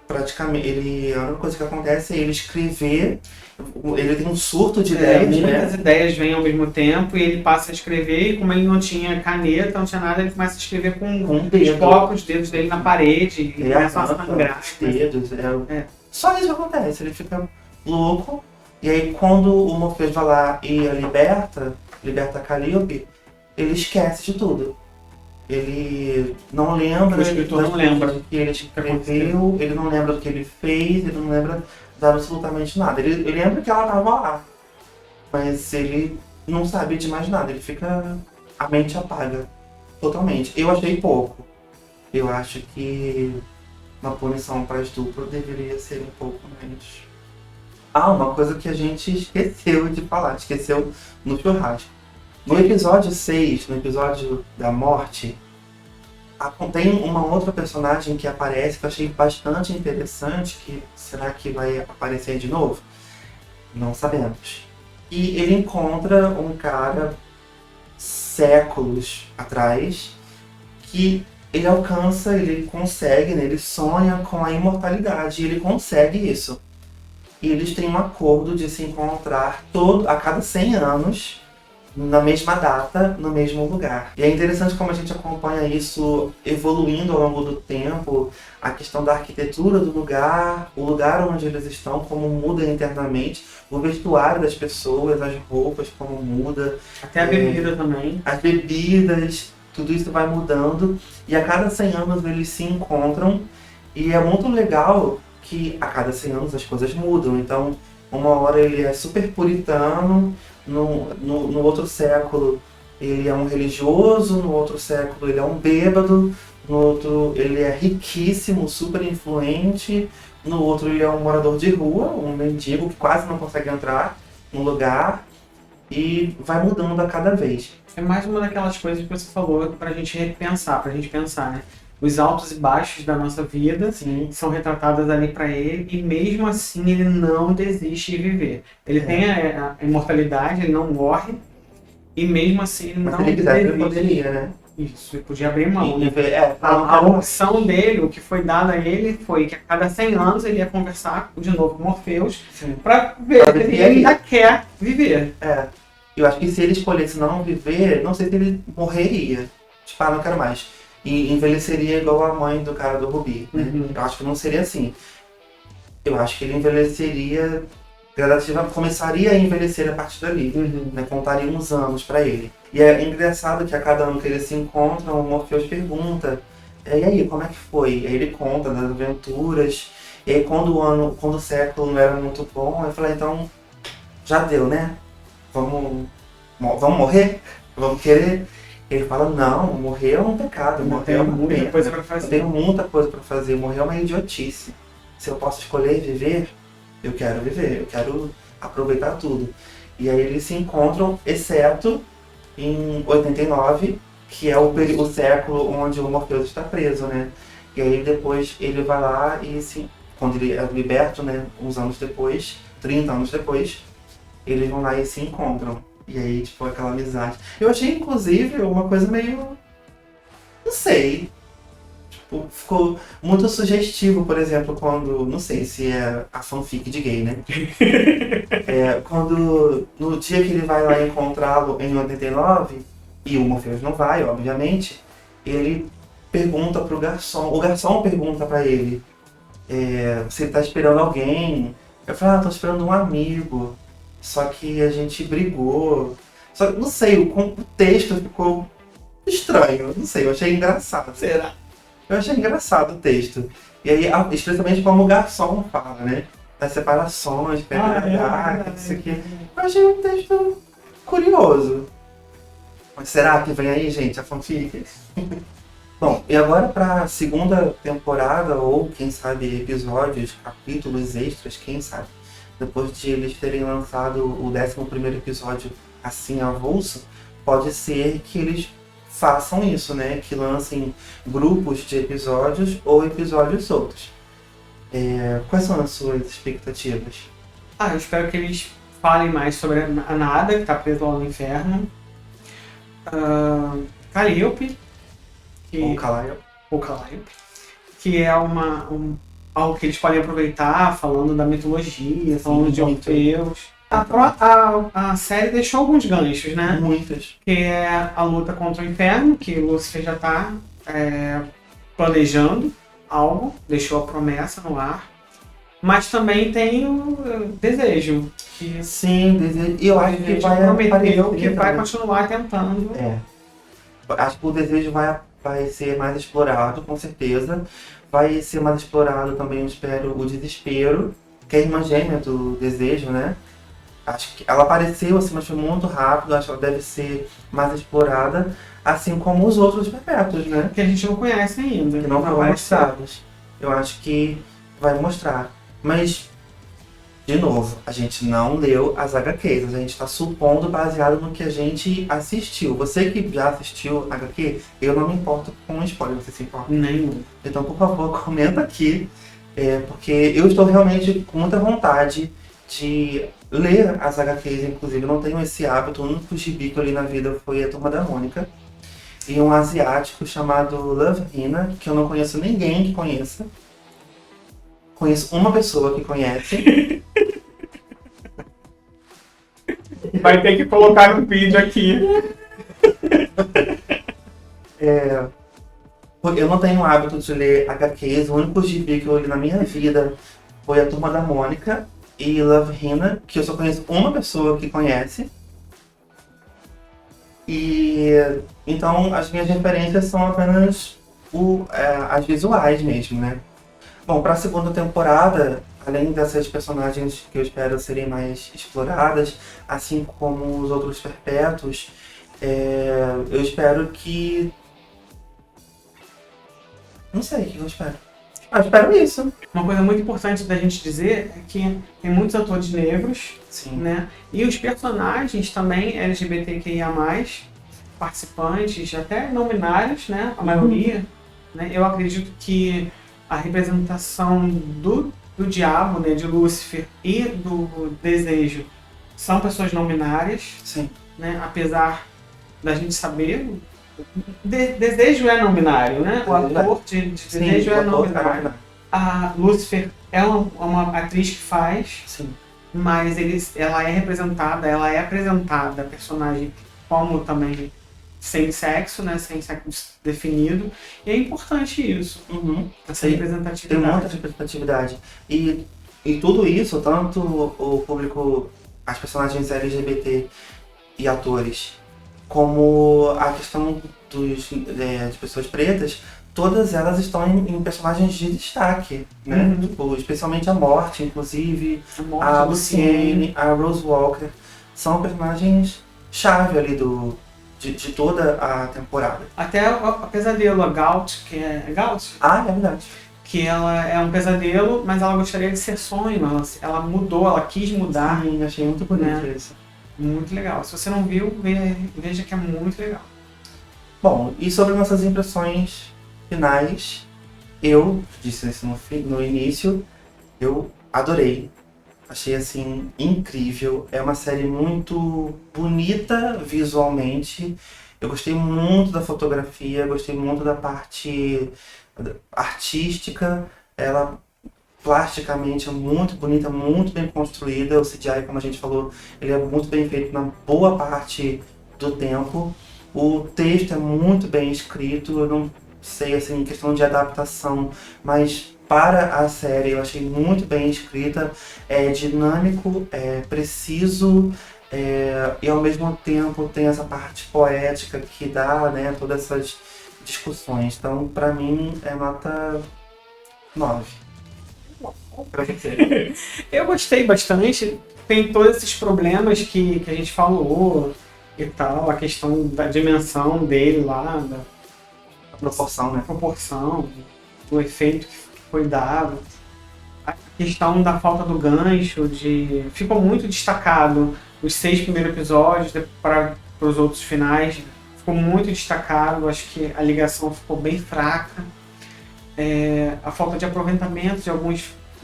Praticamente, a única coisa que acontece é ele escrever, ele tem um surto de ideias, muitas ideias vêm ao mesmo tempo e ele passa a escrever, e como ele não tinha caneta, não tinha nada, ele começa a escrever com os dedos dele na parede, e começa a sangrar. Os dedos, Só isso que acontece, ele fica louco, e aí quando o Morpheus vai lá e a liberta Calliope, ele esquece de tudo. Ele não lembra, o escritor não lembra do que ele escreveu, ele não lembra do que ele fez, ele não lembra de absolutamente nada. Ele lembra que ela estava lá, mas ele não sabe de mais nada, ele fica... a mente apaga totalmente. Eu achei pouco. Eu acho que uma punição para estupro deveria ser um pouco menos... uma coisa que a gente esqueceu de falar, esqueceu no churrasco. No episódio 6, no episódio da morte, tem uma outra personagem que aparece que eu achei bastante interessante, que será que vai aparecer de novo? Não sabemos. E ele encontra um cara séculos atrás que ele alcança, ele consegue, né, ele sonha com a imortalidade, e ele consegue isso. E eles têm um acordo de se encontrar a cada 100 anos, na mesma data, no mesmo lugar. E é interessante como a gente acompanha isso evoluindo ao longo do tempo, a questão da arquitetura do lugar, o lugar onde eles estão, como muda internamente, o vestuário das pessoas, as roupas, como muda. Até a bebida também. As bebidas, tudo isso vai mudando, e a cada 100 anos eles se encontram, e é muito legal que a cada 100 anos as coisas mudam. Então, uma hora ele é super puritano, no outro século ele é um religioso, no outro século ele é um bêbado, no outro ele é riquíssimo, super influente, no outro ele é um morador de rua, um mendigo que quase não consegue entrar no lugar, e vai mudando a cada vez. É mais uma daquelas coisas que você falou pra gente repensar, pra gente pensar, né? Os altos e baixos da nossa vida são retratados ali para ele, e mesmo assim ele não desiste de viver. Ele tem a imortalidade, ele não morre, e mesmo assim ele não desiste. Ele poderia, né? Isso, ele podia abrir mão. A opção dele, o que foi dado a ele, foi que a cada 100 anos ele ia conversar de novo com Morpheus para ver se ele ainda quer viver. Eu acho que se ele escolhesse não viver, não sei se ele morreria. Tipo, não quero mais. E envelheceria igual a mãe do cara do Rubi, né? Eu acho que não seria assim. Eu acho que ele envelheceria gradativamente, começaria a envelhecer a partir dali, né? Contaria uns anos pra ele. E é engraçado que a cada ano que eles se encontram, o Morpheus pergunta: e aí, como é que foi? Aí ele conta das aventuras, e aí quando o século não era muito bom, eu falei: então, já deu, né? Vamos morrer? Vamos querer? Ele fala: não, morrer é um pecado, morrer é uma muita coisa pra fazer. Eu tenho muita coisa pra fazer, morrer é uma idiotice. Se eu posso escolher viver, eu quero viver, eu quero aproveitar tudo. E aí eles se encontram, exceto em 89, que é o século onde o Morpheus está preso, né? E aí depois ele vai lá e, quando ele é liberto, né, uns anos depois, 30 anos depois, eles vão lá e se encontram. E aí, tipo, aquela amizade. Eu achei, inclusive, uma coisa meio... não sei. Tipo, ficou muito sugestivo, por exemplo, quando... não sei se é a fanfic de gay, né? Quando, no dia que ele vai lá encontrá-lo em 89, e o Morpheus não vai, obviamente, ele pergunta pro garçom... o garçom pergunta pra ele se ele tá esperando alguém, Eu falei, tô esperando um amigo. Só que a gente brigou. Só que, não sei, o texto ficou estranho. Não sei, eu achei engraçado. Será? Eu achei engraçado o texto. E aí, especialmente como o garçom fala, né? Das separações, isso aqui. Eu achei um texto curioso. Mas será que vem aí, gente, a fanfic? Bom, e agora para a segunda temporada, ou quem sabe episódios, capítulos extras, quem sabe? Depois de eles terem lançado o 11º episódio assim avulso, pode ser que eles façam isso, né? Que lancem grupos de episódios ou episódios soltos. Quais são as suas expectativas? Eu espero que eles falem mais sobre a Nada, que tá preso lá no inferno. Calliope, Ou Calliope? ou Calliope, que é algo que eles podem aproveitar, falando da mitologia, falando de muito. Orfeus. A série deixou alguns ganchos, né? Muitas. Que é a luta contra o inferno, que Lúcifer já está planejando algo, deixou a promessa no ar. Mas também tem o desejo, que Sim, e eu acho que vai prometeu que aparecer vai também. continuar tentando. Acho que o desejo vai ser mais explorado, com certeza. Vai ser mais explorado também, eu espero, o desespero, que é a irmã gêmea do desejo, né? Acho que ela apareceu assim, mas foi muito rápido. Acho que ela deve ser mais explorada, assim como os outros perpétuos, né? Que a gente não conhece ainda. Que não foram vai mostrados. Eu acho que vai mostrar. Mas, de novo, a gente não leu as HQs. A gente está supondo baseado no que a gente assistiu. Você que já assistiu HQ, eu não me importo com spoiler, você se importa? Nenhum. Então, por favor, comenta aqui. Porque eu estou realmente com muita vontade de ler as HQs, inclusive. Eu não tenho esse hábito. O único gibi que eu li na vida foi a Turma da Mônica. E um asiático chamado Love Hina, que eu não conheço ninguém que conheça. Conheço uma pessoa que conhece. Vai ter que colocar no vídeo aqui. Eu não tenho o hábito de ler HQs. O único gibi que eu li na minha vida foi a Turma da Mônica e Love Hina, que eu só conheço uma pessoa que conhece. E então as minhas referências são apenas as visuais mesmo, né? Bom, para a segunda temporada, além dessas personagens que eu espero serem mais exploradas, assim como os outros perpétuos, eu espero que... Não sei o que eu espero. Eu espero isso. Uma coisa muito importante da gente dizer é que tem muitos atores negros, Sim. né? E os personagens também LGBTQIA+, participantes, até não binários, né? A maioria. Né? Eu acredito que a representação do diabo, né? De Lúcifer e do desejo são pessoas não binárias. Sim. Né? Apesar da gente saber, desejo é não binário, né? O ator de desejo é não binário. A Lúcifer é uma atriz que faz, Sim. mas ela é apresentada, a personagem, como também sem sexo, né? Sem sexo definido. E é importante isso, essa Tem representatividade. muita representatividade. E tudo isso, tanto o público, as personagens LGBT e atores, como a questão de pessoas pretas, todas elas estão em personagens de destaque, né? Tipo, especialmente a Morte, inclusive, a Luciene, a Rose Walker, são personagens chave ali de toda a temporada. Até a Pesadelo, a Gaut, que é Gaut? Ah, é verdade. Que ela é um pesadelo, mas ela gostaria de ser sonho. Ela mudou, ela quis mudar. Sim, achei muito bonito isso. Muito legal. Se você não viu, veja que é muito legal. Bom, e sobre nossas impressões finais, eu disse isso no início, eu adorei. Achei assim incrível. É uma série muito bonita visualmente. Eu gostei muito da fotografia, gostei muito da parte artística. Ela plasticamente é muito bonita, muito bem construída. O CGI, como a gente falou, ele é muito bem feito na boa parte do tempo. O texto é muito bem escrito. sei, assim, questão de adaptação, mas para a série eu achei muito bem escrita, é dinâmico, é preciso, e ao mesmo tempo tem essa parte poética que dá, né, todas essas discussões. Então, para mim, é nota 9. Pra você. Eu gostei bastante. Tem todos esses problemas que a gente falou e tal, a questão da dimensão dele lá, da Proporção, né? proporção, do efeito que foi dado. A questão da falta do gancho, ficou muito destacado os 6 primeiros episódios para os outros finais. Ficou muito destacado, acho que a ligação ficou bem fraca. A falta de aproveitamento de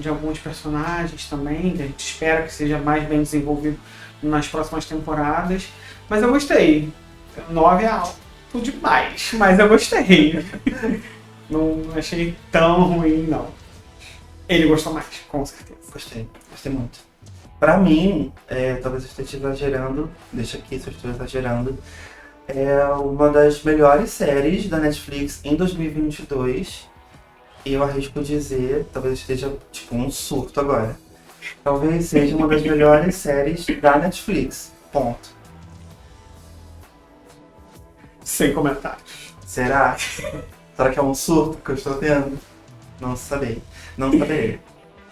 alguns personagens também, que a gente espera que seja mais bem desenvolvido nas próximas temporadas. Mas eu gostei. 9 é alto demais, mas eu gostei. Não achei tão ruim, não. Ele gostou mais, com certeza. Gostei muito. Pra mim, talvez eu esteja exagerando, deixa aqui se eu estou exagerando, é uma das melhores séries da Netflix em 2022. E eu arrisco dizer, talvez esteja tipo um surto agora, talvez seja uma das melhores séries da Netflix. Ponto. Sem comentários. Será? Será que é um surto que eu estou tendo? Não saberei.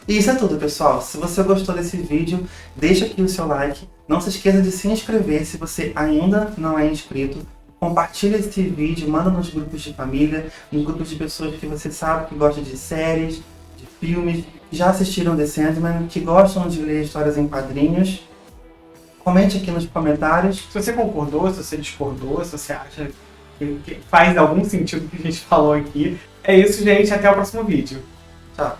E isso é tudo, pessoal. Se você gostou desse vídeo, deixa aqui o seu like. Não se esqueça de se inscrever se você ainda não é inscrito. Compartilha esse vídeo, manda nos grupos de família, nos grupos de pessoas que você sabe que gostam de séries, de filmes, já assistiram The Sandman, que gostam de ler histórias em quadrinhos. Comente aqui nos comentários. Se você concordou, se você discordou, se você acha que faz algum sentido o que a gente falou aqui. É isso, gente. Até o próximo vídeo. Tchau.